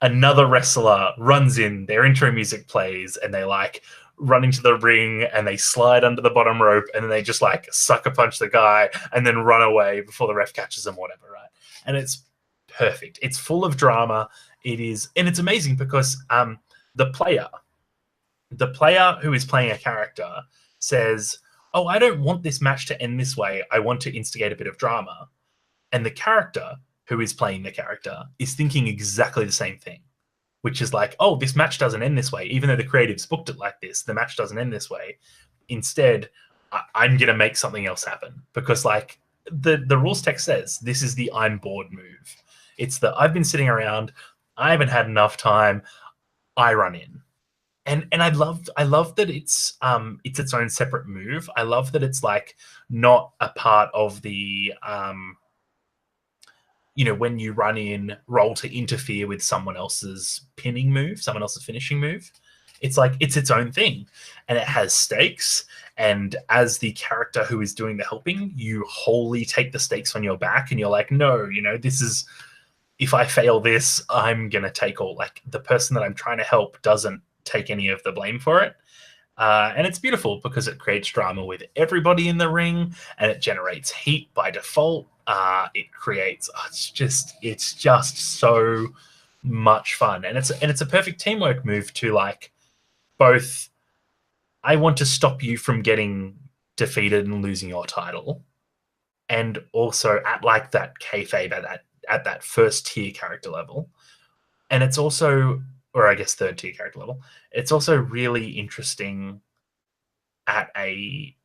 another wrestler runs in, their intro music plays, and they like run into the ring and they slide under the bottom rope and then they just like sucker punch the guy and then run away before the ref catches them, whatever, right? And it's perfect. It's full of drama. It is, and it's amazing because the player who is playing a character says, oh, I don't want this match to end this way. I want to instigate a bit of drama. And the character who is playing the character is thinking exactly the same thing, which is like, oh, this match doesn't end this way. Even though the creatives booked it like this, the match doesn't end this way. Instead, I'm going to make something else happen because like the rules text says, this is the I'm bored move. It's the I've been sitting around, I haven't had enough time, I run in. And I love that it's its own separate move. I love that it's like not a part of the when you run in, roll to interfere with someone else's pinning move, someone else's finishing move. It's like it's its own thing, and it has stakes. And as the character who is doing the helping, you wholly take the stakes on your back, and you're like, no, this is, if I fail this, I'm gonna take all. Like the person that I'm trying to help doesn't take any of the blame for it. And it's beautiful because it creates drama with everybody in the ring, and it generates heat by default. It creates it's just so much fun, and it's a perfect teamwork move to like both. I want to stop you from getting defeated and losing your title, and also at like that kayfabe at that first tier character level, and it's also or I guess third tier character level. It's also really interesting at a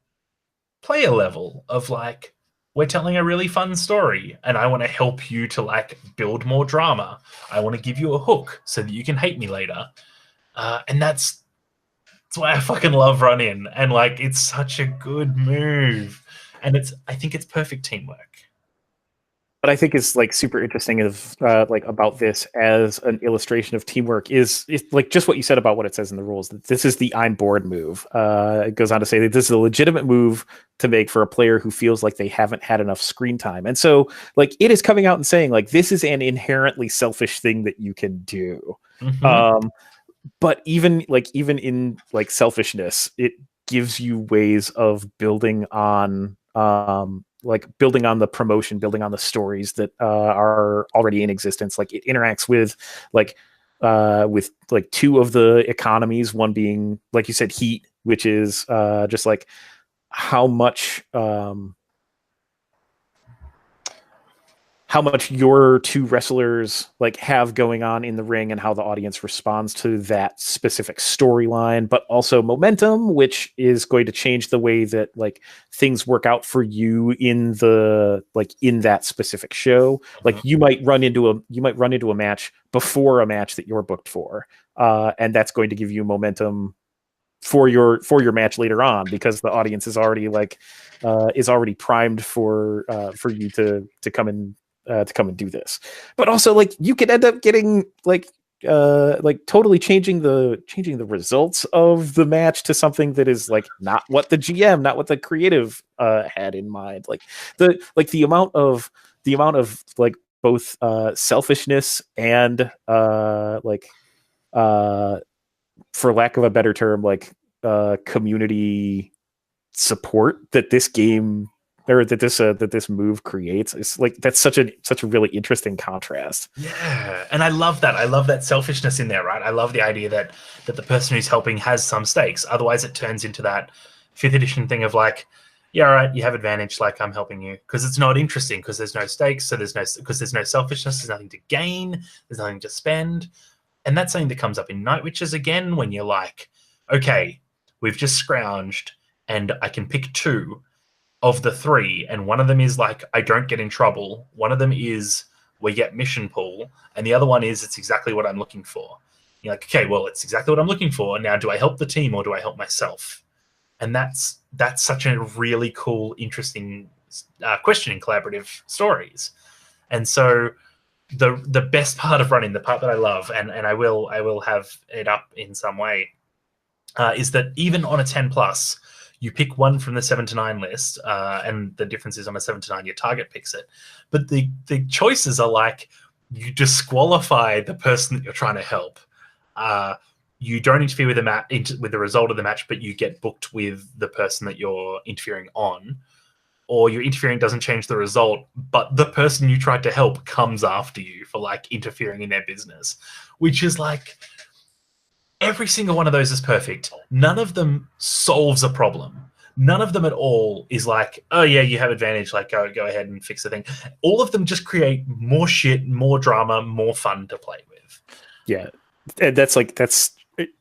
player level of like, we're telling a really fun story and I want to help you to like build more drama. I want to give you a hook so that you can hate me later. And that's why I fucking love Run In. And like, it's such a good move. And I think it's perfect teamwork. What I think is like super interesting of like about this as an illustration of teamwork is like just what you said about what it says in the rules. That this is the I'm bored move. It goes on to say that this is a legitimate move to make for a player who feels like they haven't had enough screen time, and so like it is coming out and saying like this is an inherently selfish thing that you can do. Mm-hmm. But even in like selfishness, it gives you ways of building on like building on the promotion, building on the stories that are already in existence. Like it interacts with like two of the economies, one being like you said heat, which is just like how much your two wrestlers like have going on in the ring and how the audience responds to that specific storyline, but also momentum, which is going to change the way that like things work out for you in that specific show. Like you might run into a match before a match that you're booked for, and that's going to give you momentum for your match later on because the audience is already primed for you to come in to come and do this. But also like you could end up getting like totally changing the results of the match to something that is like not what the GM, not what the creative had in mind. Like the amount of like both selfishness and for lack of a better term, like community support that this game or that this move creates. It's like that's such a really interesting contrast. Yeah, and I love that. I love that selfishness in there, right? I love the idea that the person who's helping has some stakes. Otherwise, it turns into that fifth edition thing of like, yeah, all right, you have advantage, like I'm helping you, because it's not interesting because there's no stakes, so there's no selfishness, there's nothing to gain, there's nothing to spend, and that's something that comes up in Night Witches again when you're like, okay, we've just scrounged, and I can pick two of the three, and one of them is like I don't get in trouble, one of them is we get mission pull, and the other one is it's exactly what I'm looking for. You're like, okay, well, it's exactly what I'm looking for. Now, do I help the team or do I help myself? And that's such a really cool, interesting question in collaborative stories. And so the best part of running, the part that I love, and I will have it up in some way, is that even on a 10 plus, you pick one from the 7 to 9 list, and the difference is on a 7 to 9, your target picks it. But the choices are like, you disqualify the person that you're trying to help. You don't interfere with with the result of the match, but you get booked with the person that you're interfering on. Or your interfering doesn't change the result, but the person you tried to help comes after you for like interfering in their business, which is like, every single one of those is perfect. None of them solves a problem. None of them at all is like, oh yeah, you have advantage, like go ahead and fix the thing. All of them just create more shit, more drama, more fun to play with. Yeah. That's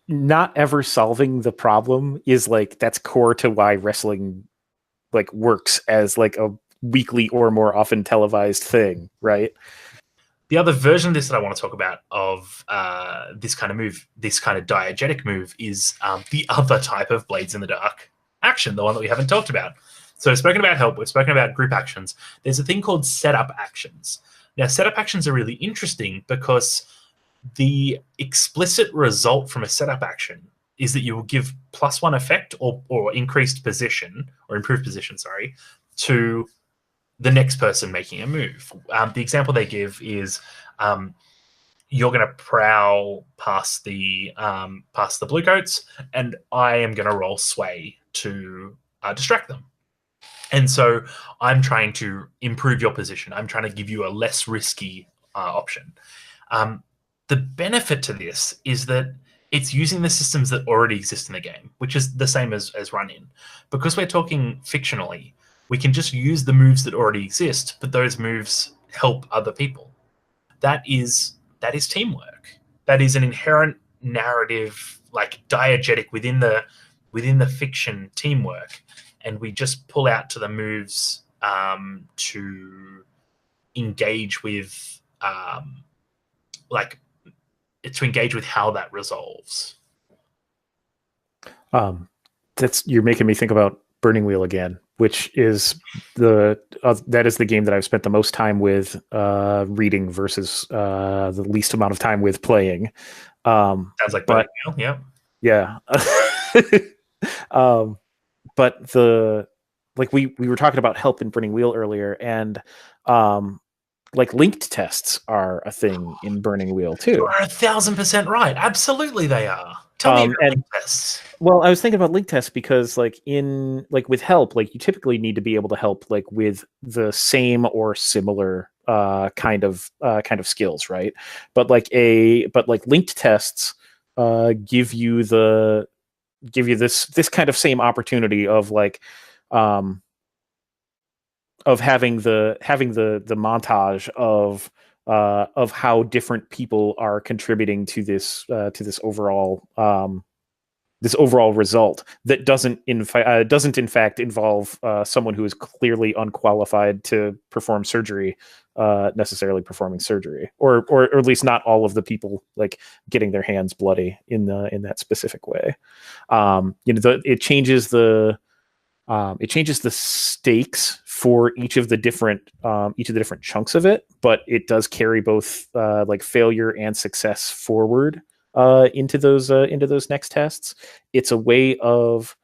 not ever solving the problem is like, that's core to why wrestling like works as like a weekly or more often televised thing, right? The other version of this that I want to talk about of this kind of move, this kind of diegetic move, is the other type of Blades in the Dark action, the one that we haven't talked about. So we've spoken about help, we've spoken about group actions. There's a thing called setup actions. Now, setup actions are really interesting because the explicit result from a setup action is that you will give +1 effect or increased position, or improved position, sorry, to the next person making a move. The example they give is you're going to prowl past the bluecoats, and I am going to roll sway to distract them. And so I'm trying to improve your position. I'm trying to give you a less risky option. The benefit to this is that it's using the systems that already exist in the game, which is the same as run-in. Because we're talking fictionally, we can just use the moves that already exist, but those moves help other people. That is teamwork. that is an inherent narrative, like diegetic within the fiction teamwork, and we just pull out to the moves to engage with like to engage with how that resolves. You're making me think about Burning Wheel again, which is that is the game that I've spent the most time with reading versus the least amount of time with playing. Sounds like Burning Wheel, yeah. But we were talking about help in Burning Wheel earlier, and like linked tests are a thing in Burning Wheel too. You are 1,000% right. Absolutely, they are. Tell me about link tests. Well, I was thinking about link tests because, like with help, like you typically need to be able to help like with the same or similar kind of skills, right? But linked tests give you this kind of same opportunity of like of having the montage of how different people are contributing to this overall result that doesn't in fact involve someone who is clearly unqualified to perform surgery necessarily performing surgery, or at least not all of the people like getting their hands bloody in that specific way. It changes the stakes for each of the different chunks of it, but it does carry both like failure and success forward into those next tests. It's a way of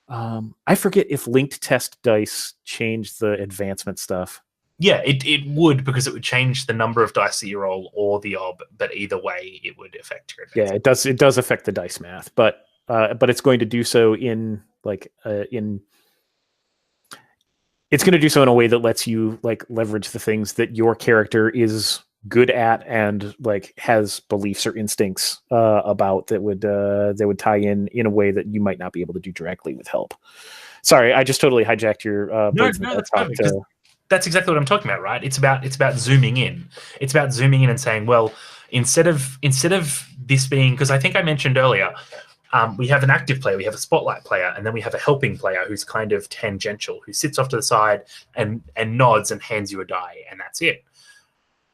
I forget if linked test dice changed the advancement stuff. Yeah, it would, because it would change the number of dice that you roll or the ob, but either way it would affect your advancement. Yeah, it does affect the dice math, but it's going to do so in it's going to do so in a way that lets you like leverage the things that your character is good at and like has beliefs or instincts about that would tie in a way that you might not be able to do directly with help. Sorry, I just totally hijacked your no, that's perfect. That's exactly what I'm talking about, right? It's about zooming in. It's about zooming in and saying, well, instead of this being, because I think I mentioned earlier, we have an active player, we have a spotlight player, and then we have a helping player who's kind of tangential, who sits off to the side and nods and hands you a die, and that's it.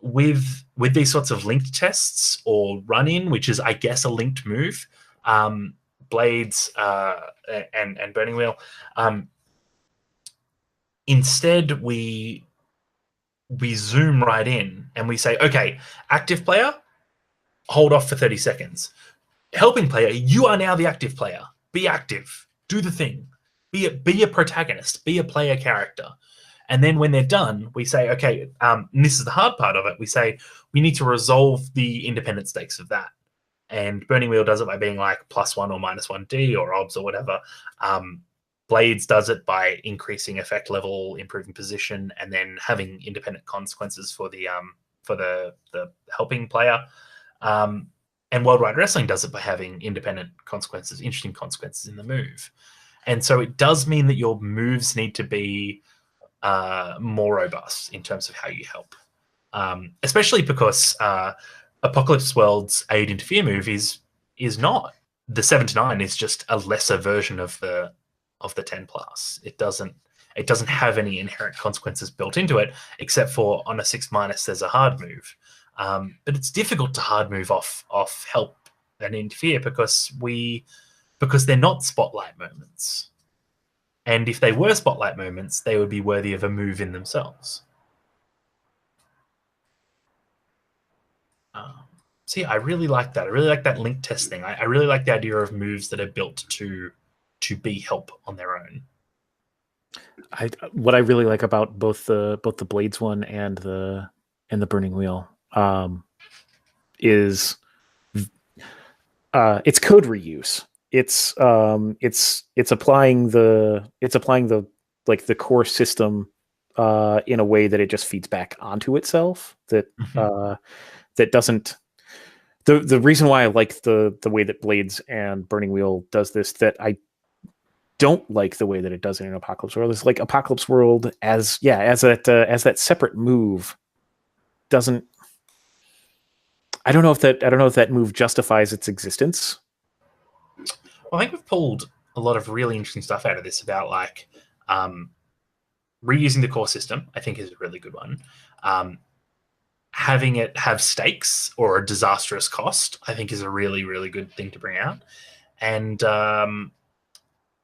With these sorts of linked tests or run-in, which is, I guess, a linked move, Blades and Burning Wheel, instead we zoom right in and we say, okay, active player, hold off for 30 seconds. Helping player, you are now the active player. Be active. Do the thing. Be a protagonist. Be a player character. And then when they're done, we say, okay, and this is the hard part of it, we say we need to resolve the independent stakes of that. And Burning Wheel does it by being like +1 or -1D or obs or whatever. Blades does it by increasing effect level, improving position, and then having independent consequences for the helping player. And Worldwide Wrestling does it by having independent consequences, interesting consequences in the move. And so it does mean that your moves need to be more robust in terms of how you help. Especially because Apocalypse World's Aid Interfere move is not. The 7 to 9 is just a lesser version of the 10+. It doesn't have any inherent consequences built into it, except for on a 6- there's a hard move. But it's difficult to hard move off help and interfere because they're not spotlight moments. And if they were spotlight moments, they would be worthy of a move in themselves. So yeah, I really like that. I really like that link testing. I really like the idea of moves that are built to be help on their own. What I really like about both the Blades one and the Burning Wheel is it's code reuse. It's applying the like the core system in a way that it just feeds back onto itself. That that doesn't. The reason why I like the way that Blades and Burning Wheel does this, that I don't like the way that it does it in Apocalypse World, is like Apocalypse World as that separate move doesn't. I don't know if that move justifies its existence. Well, I think we've pulled a lot of really interesting stuff out of this about like reusing the core system. I think is a really good one. Having it have stakes or a disastrous cost, I think is a really, really good thing to bring out. And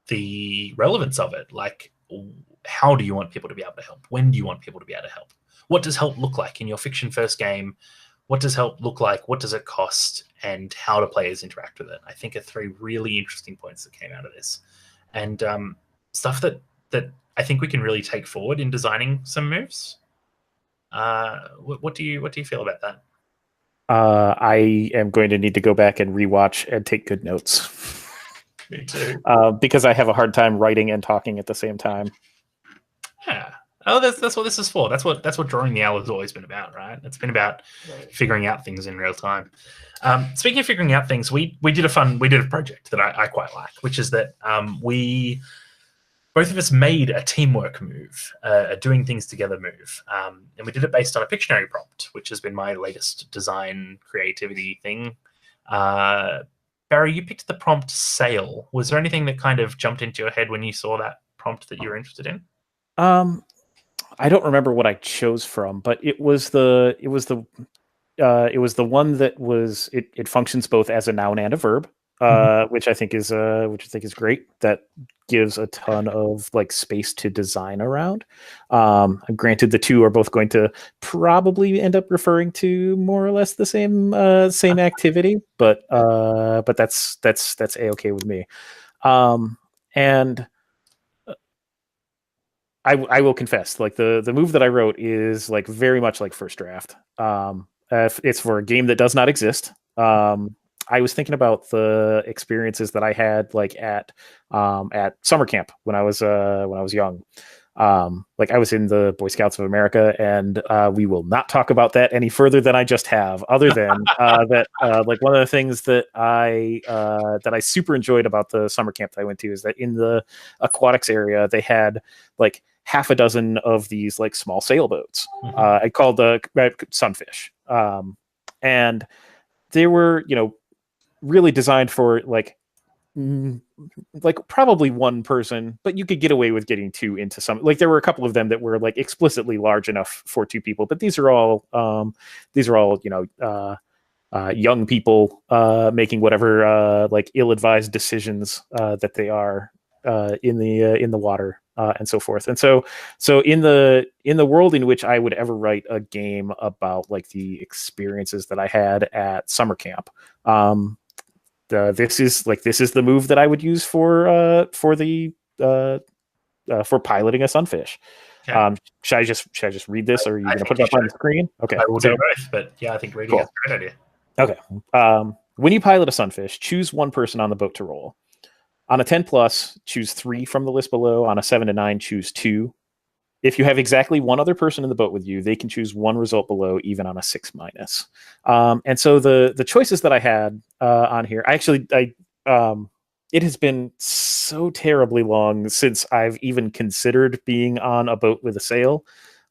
the relevance of it, like how do you want people to be able to help? When do you want people to be able to help? What does help look like in your fiction first game? What does help look like? What does it cost? And how do players interact with it? I think are three really interesting points that came out of this, and stuff that I think we can really take forward in designing some moves. What do you feel about that? I am going to need to go back and rewatch and take good notes. Me too. Because I have a hard time writing and talking at the same time. Yeah. Oh, that's what this is for. That's what Drawing the Owl has always been about, right? It's been about figuring out things in real time. Speaking of figuring out things, we did a project that I quite like, which is that we both of us made a teamwork move, a doing things together move, and we did it based on a Pictionary prompt, which has been my latest design creativity thing. Barry, you picked the prompt sail. Was there anything that kind of jumped into your head when you saw that prompt that you were interested in? I don't remember what I chose from, but it was the one that was it functions both as a noun and a verb, which I think is great. That gives a ton of like space to design around. Granted, the two are both going to probably end up referring to more or less the same activity, but that's a-okay with me. And I will confess, like the move that I wrote is like very much like first draft. It's for a game that does not exist. I was thinking about the experiences that I had like at summer camp when I was young. Like I was in the Boy Scouts of America, and we will not talk about that any further than I just have. Other than that, like one of the things that I super enjoyed about the summer camp that I went to is that in the aquatics area they had like half a dozen of these like small sailboats. I called the Sunfish, and they were really designed for like probably one person, but you could get away with getting two into some. Like there were a couple of them that were like explicitly large enough for two people, but these are all young people making whatever like ill-advised decisions that they are in the water and so forth. And so in the world in which I would ever write a game about like the experiences that I had at summer camp, this is the move that I would use for piloting a sunfish. Okay. Should I just read this, or are you going to put it up on the screen? Okay, I will do both, but yeah, I think reading is a great idea. Okay. When you pilot a sunfish, choose one person on the boat to roll. On a 10+, choose 3 from the list below. On a 7 to 9, choose 2. If you have exactly one other person in the boat with you, they can choose one result below, even on a 6-. And so the choices that I had on here, it has been so terribly long since I've even considered being on a boat with a sail.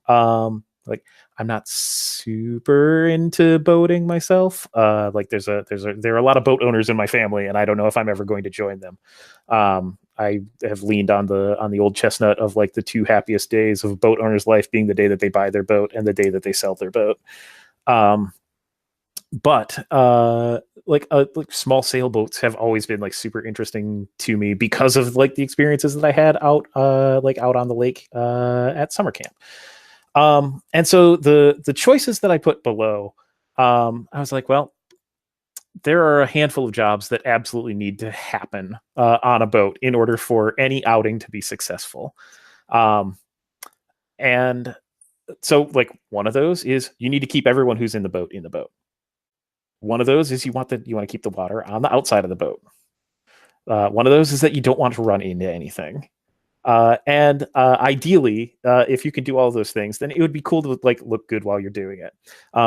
Like I'm not super into boating myself. Like there are a lot of boat owners in my family, and I don't know if I'm ever going to join them. I have leaned on the old chestnut of like the 2 happiest days of a boat owner's life being the day that they buy their boat and the day that they sell their boat. But like small sailboats have always been like super interesting to me because of like the experiences that I had out on the lake at summer camp. And so the choices that I put below, I was like, well, there are a handful of jobs that absolutely need to happen on a boat in order for any outing to be successful. And so like one of those is you need to keep everyone who's in the boat in the boat. One of those is you want to keep the water on the outside of the boat. One of those is that you don't want to run into anything. And ideally, if you can do all of those things, then it would be cool to like look good while you're doing it.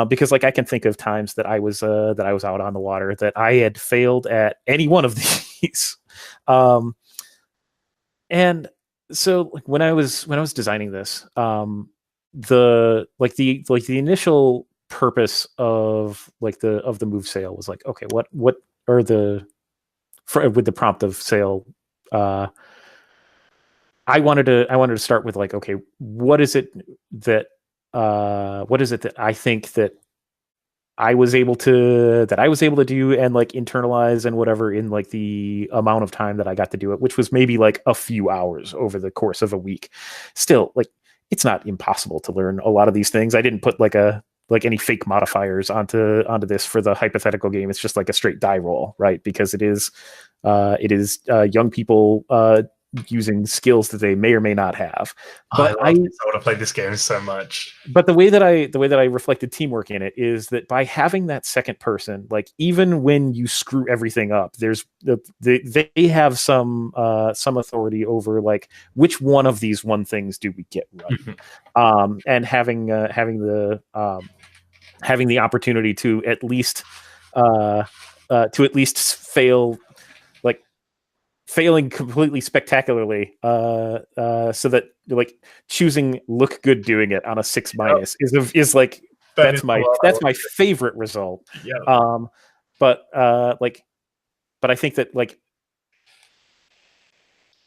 Because like I can think of times that I was out on the water that I had failed at any one of these. And so like when I was designing this, the initial purpose of like the move sale was like, okay, what are the with the prompt of sale, I wanted to start with like, okay, what is it that I think that I was able to do and like internalize and whatever in like the amount of time that I got to do it, which was maybe like a few hours over the course of a week. Still, like, it's not impossible to learn a lot of these things. I didn't put like any fake modifiers onto this for the hypothetical game. It's just like a straight die roll, right? Because it is young people using skills that they may or may not have. But I want to play this game so much. But the way that I reflected teamwork in it is that by having that second person, like even when you screw everything up, there's they have some authority over like which one of these things do we get right, and having the opportunity to at least fail, like failing completely spectacularly, so that like choosing look good doing it on a 6- is like that's my favorite result. Yeah. But I think that like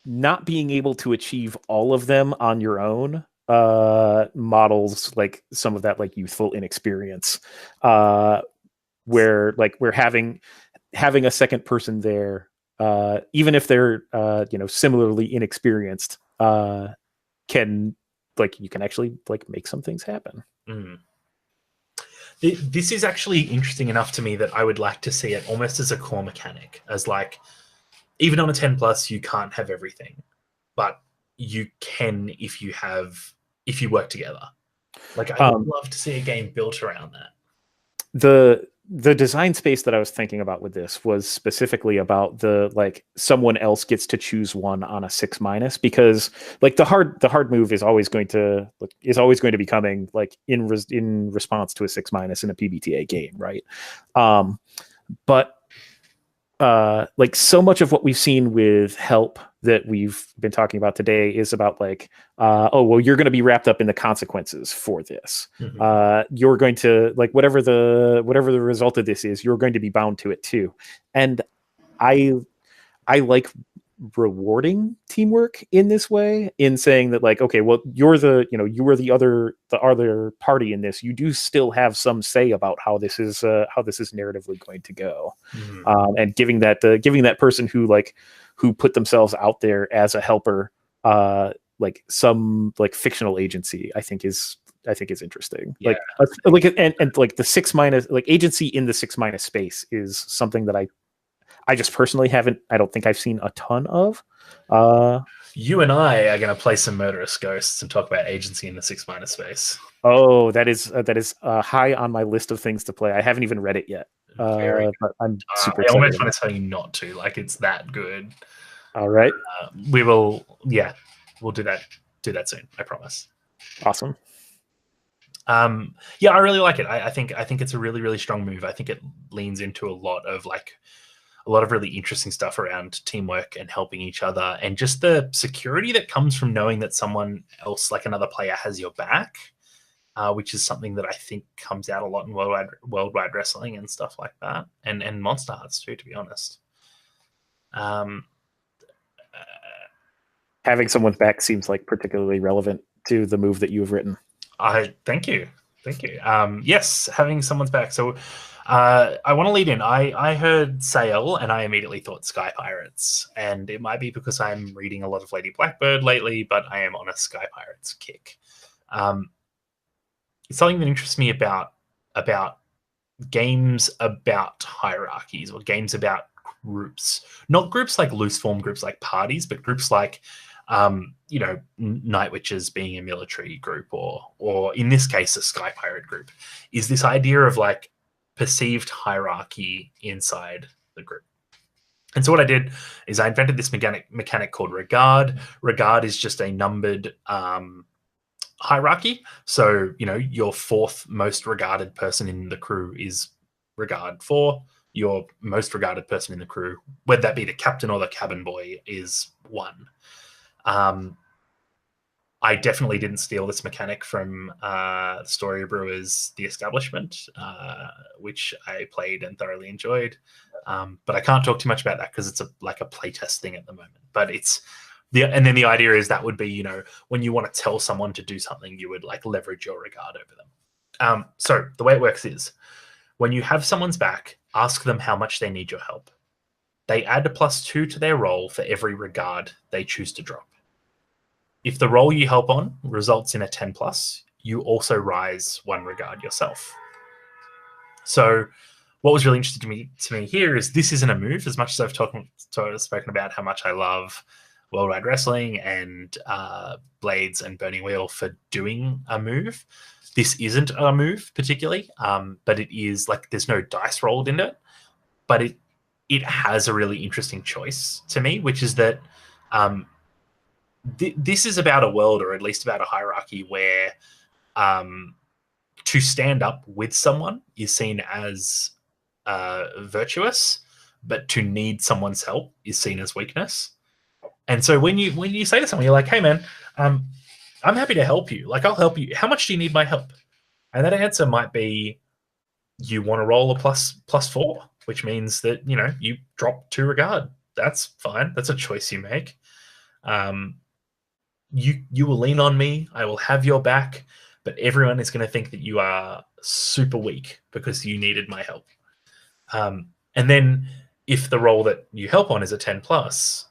not being able to achieve all of them on your own models like some of that like youthful inexperience, where having a second person there, even if they're similarly inexperienced, can like you can actually like make some things happen. This is actually interesting enough to me that I would like to see it almost as a core mechanic, as like even on a 10+, you can't have everything, but you can if you work together. Like I would love to see a game built around that. The design space that I was thinking about with this was specifically about the like someone else gets to choose one on a 6-, because like the hard move is always going to be coming like in response to a 6- in a PBTA game, right? But like so much of what we've seen with help that we've been talking about today is about like, oh, well, you're going to be wrapped up in the consequences for this. You're going to like whatever the result of this is, you're going to be bound to it too. And I like rewarding teamwork in this way, in saying that like, okay, well, you are the other party in this. You do still have some say about how this is narratively going to go, and giving that person who put themselves out there as a helper, like some like fictional agency, I think is interesting. Yeah. Like like the 6- like agency in the 6- space is something that I just personally I don't think I've seen a ton of. You and I are going to play some Murderous Ghosts and talk about agency in the 6- space. Oh, that is high on my list of things to play. I haven't even read it yet. But I'm super excited. I almost want to tell you not to. Like, it's that good. All right. We will. Yeah, we'll do that. Do that soon. I promise. Awesome. Yeah, I really like it. I think it's a really, really strong move. I think it leans into a lot of really interesting stuff around teamwork and helping each other, and just the security that comes from knowing that someone else, like another player, has your back, which is something that I think comes out a lot in worldwide wrestling and stuff like that, and Monster Hearts too, to be honest. Having someone's back seems like particularly relevant to the move that you have written. Thank you. Yes, having someone's back. So I want to lead in. I heard Sail and I immediately thought Sky Pirates, and it might be because I'm reading a lot of Lady Blackbird lately, but I am on a Sky Pirates kick. It's something that interests me about games about hierarchies, or games about groups. Not groups like loose form groups like parties, but groups like Night Witches being a military group, or in this case a Sky Pirate group, is this idea of like perceived hierarchy inside the group. And so what I did is I invented this mechanic called Regard. Regard is just a numbered hierarchy. So, your fourth most regarded person in the crew is Regard 4. Your most regarded person in the crew, whether that be the captain or the cabin boy, is 1. I definitely didn't steal this mechanic from Story Brewers The Establishment, which I played and thoroughly enjoyed. But I can't talk too much about that because it's like a playtest thing at the moment. But and then the idea is that would be, when you want to tell someone to do something, you would like leverage your regard over them. So the way it works is when you have someone's back, ask them how much they need your help. They add a +2 to their roll for every regard they choose to drop. If the roll you help on results in a 10+, you also rise 1 regard yourself. So what was really interesting to me here is this isn't a move. As much as I've spoken about how much I love Worldwide Wrestling and Blades and Burning Wheel for doing a move, this isn't a move particularly, but it is like there's no dice rolled in it, but it has a really interesting choice to me, which is that this is about a world, or at least about a hierarchy, where to stand up with someone is seen as virtuous, but to need someone's help is seen as weakness. And so when you say to someone, you're like, "Hey, man, I'm happy to help you. Like, I'll help you. How much do you need my help?" And that answer might be, you want to roll a +4, which means that you drop 2 regard. That's fine. That's a choice you make. You will lean on me. I will have your back, but everyone is going to think that you are super weak because you needed my help. And then if the roll that you help on is a 10+,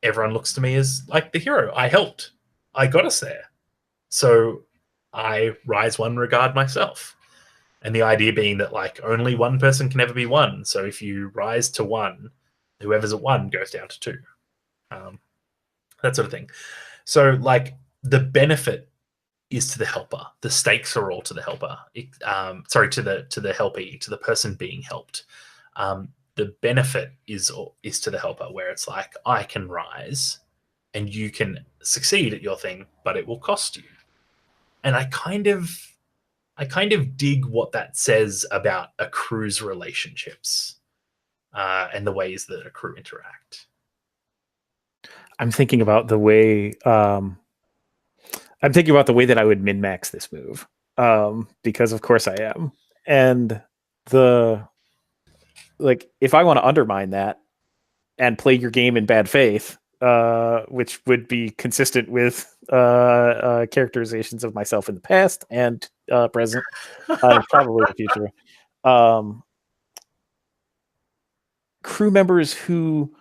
everyone looks to me as like the hero. I helped. I got us there. So I rise 1 regard myself. And the idea being that like only one person can ever be 1. So if you rise to 1, whoever's at 1 goes down to 2. That sort of thing. So like the benefit is to the helper. The stakes are all to the helper. To the helpee, to the person being helped. The benefit is to the helper, where it's like, I can rise and you can succeed at your thing, but it will cost you. And I kind of dig what that says about a crew's relationships and the ways that a crew interact. I'm thinking about the way that I would min-max this move, because of course I am. And if I want to undermine that and play your game in bad faith, which would be consistent with characterizations of myself in the past and present, probably the future. Crew members who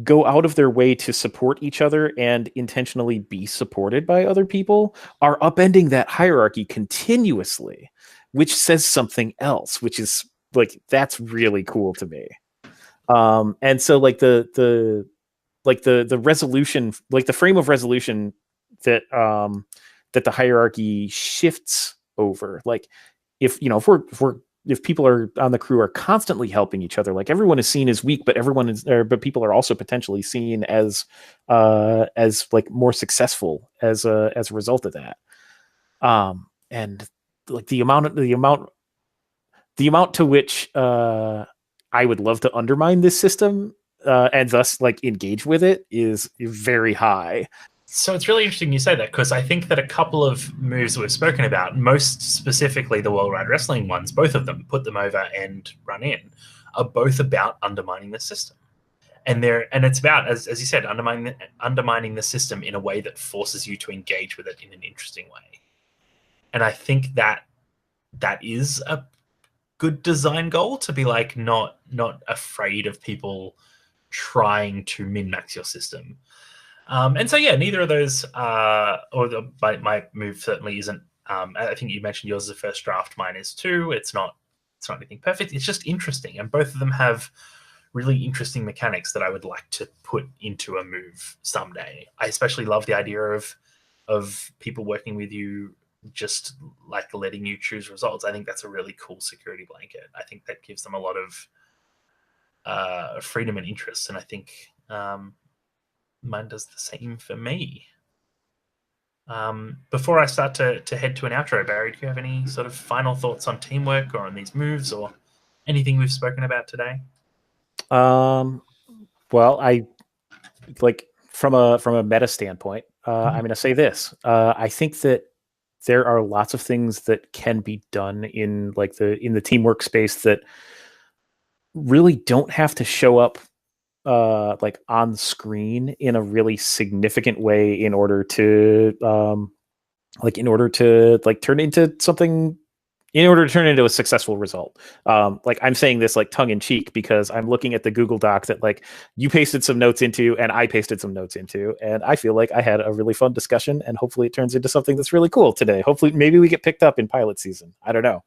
go out of their way to support each other and intentionally be supported by other people are upending that hierarchy continuously, which says something else, which is like, that's really cool to me. And so like the resolution, like the frame of resolution that the hierarchy shifts over, like if people are on the crew are constantly helping each other, like everyone is seen as weak, but but people are also potentially seen as like more successful as a result of that. And like the amount to which I would love to undermine this system and thus like engage with it is very high. So it's really interesting you say that, because I think that a couple of moves that we've spoken about, most specifically the Worldwide Wrestling ones, both of them, Put Them Over and Run In, are both about undermining the system. And it's about, as you said, undermining the system in a way that forces you to engage with it in an interesting way. And I think that is a good design goal, to be like not afraid of people trying to min-max your system. And so, yeah, neither of those, my move certainly isn't. I think you mentioned yours is a first draft. Mine is too. It's not anything perfect. It's just interesting, and both of them have really interesting mechanics that I would like to put into a move someday. I especially love the idea of people working with you, just like letting you choose results. I think that's a really cool security blanket. I think that gives them a lot of freedom and interest, and I think mine does the same for me. Before I start to head to an outro, Barry, do you have any sort of final thoughts on teamwork or on these moves or anything we've spoken about today? Well, I like from a meta standpoint, I'm going to say this. I think that there are lots of things that can be done in like the teamwork space that really don't have to show up like on screen in a really significant way in order to turn into something, in order to turn into a successful result. Like I'm saying this like tongue in cheek because I'm looking at the Google Doc that like you pasted some notes into and I pasted some notes into, and I feel like I had a really fun discussion, and hopefully it turns into something that's really cool today. Hopefully maybe we get picked up in pilot season. I don't know.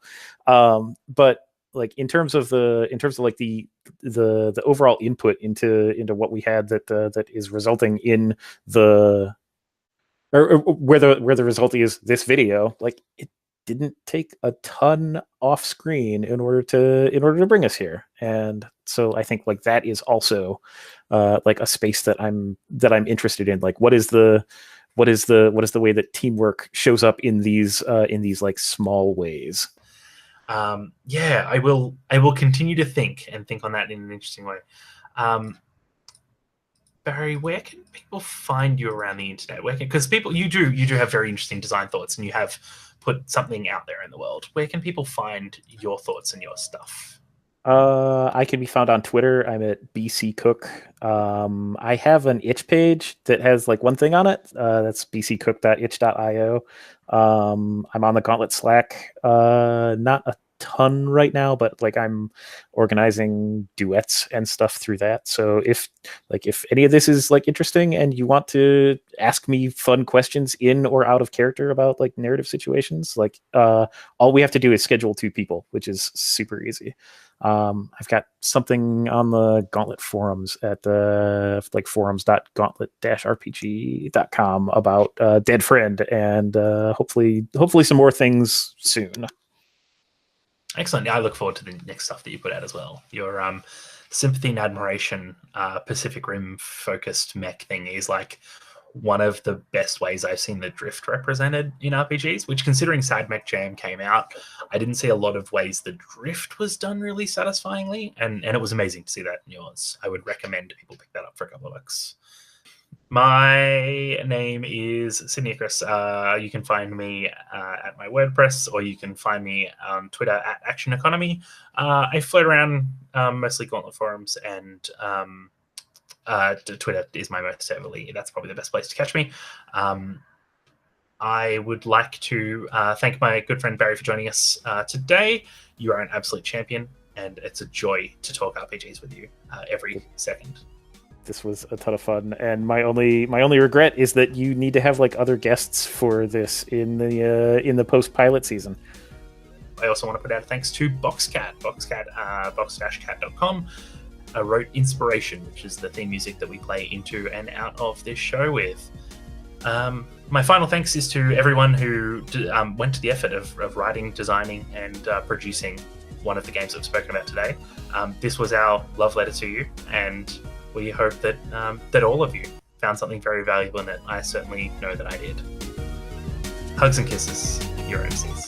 But like in terms of like the overall input into what we had that is resulting in the or where the result is this video, like it didn't take a ton off screen in order to bring us here. And so I think like that is also like a space that I'm interested in. Like what is the way that teamwork shows up in these like small ways. I will continue to think on that in an interesting way. Barry, where can people find you around the internet? Because you do have very interesting design thoughts, and you have put something out there in the world. Where can people find your thoughts and your stuff? I can be found on Twitter. I'm at BC Cook. I have an itch page that has like one thing on it. That's bccook.itch.io. I'm on the Gauntlet Slack. Not a ton right now, but like I'm organizing duets and stuff through that. So if any of this is like interesting and you want to ask me fun questions in or out of character about like narrative situations, like all we have to do is schedule 2 people, which is super easy. I've got something on the Gauntlet forums at like forums.gauntlet-rpg.com about Dead Friend, and hopefully some more things soon. Excellent. Yeah, I look forward to the next stuff that you put out as well. Your Sympathy and Admiration Pacific Rim focused mech thing is like one of the best ways I've seen the drift represented in RPGs, which, considering Sad Mech Jam came out, I didn't see a lot of ways the drift was done really satisfyingly, and it was amazing to see that in yours. I would recommend people pick that up for a couple of bucks. My name is Sydney Chris. You can find me at my WordPress, or you can find me on Twitter at Action Economy. I float around mostly Gauntlet forums, and Twitter is my most heavily. That's probably the best place to catch me. I would like to thank my good friend Barry for joining us today. You are an absolute champion, and it's a joy to talk RPGs with you every second. This was a ton of fun, and my only regret is that you need to have like other guests for this in the post pilot season. I also want to put out thanks to Boxcat, box-cat.com. Wrote Inspiration, which is the theme music that we play into and out of this show with. My final thanks is to everyone who went to the effort of writing, designing, and producing one of the games that we've spoken about today. This was our love letter to you, and we hope that that all of you found something very valuable in it. I certainly know that I did. Hugs and kisses, your MCs.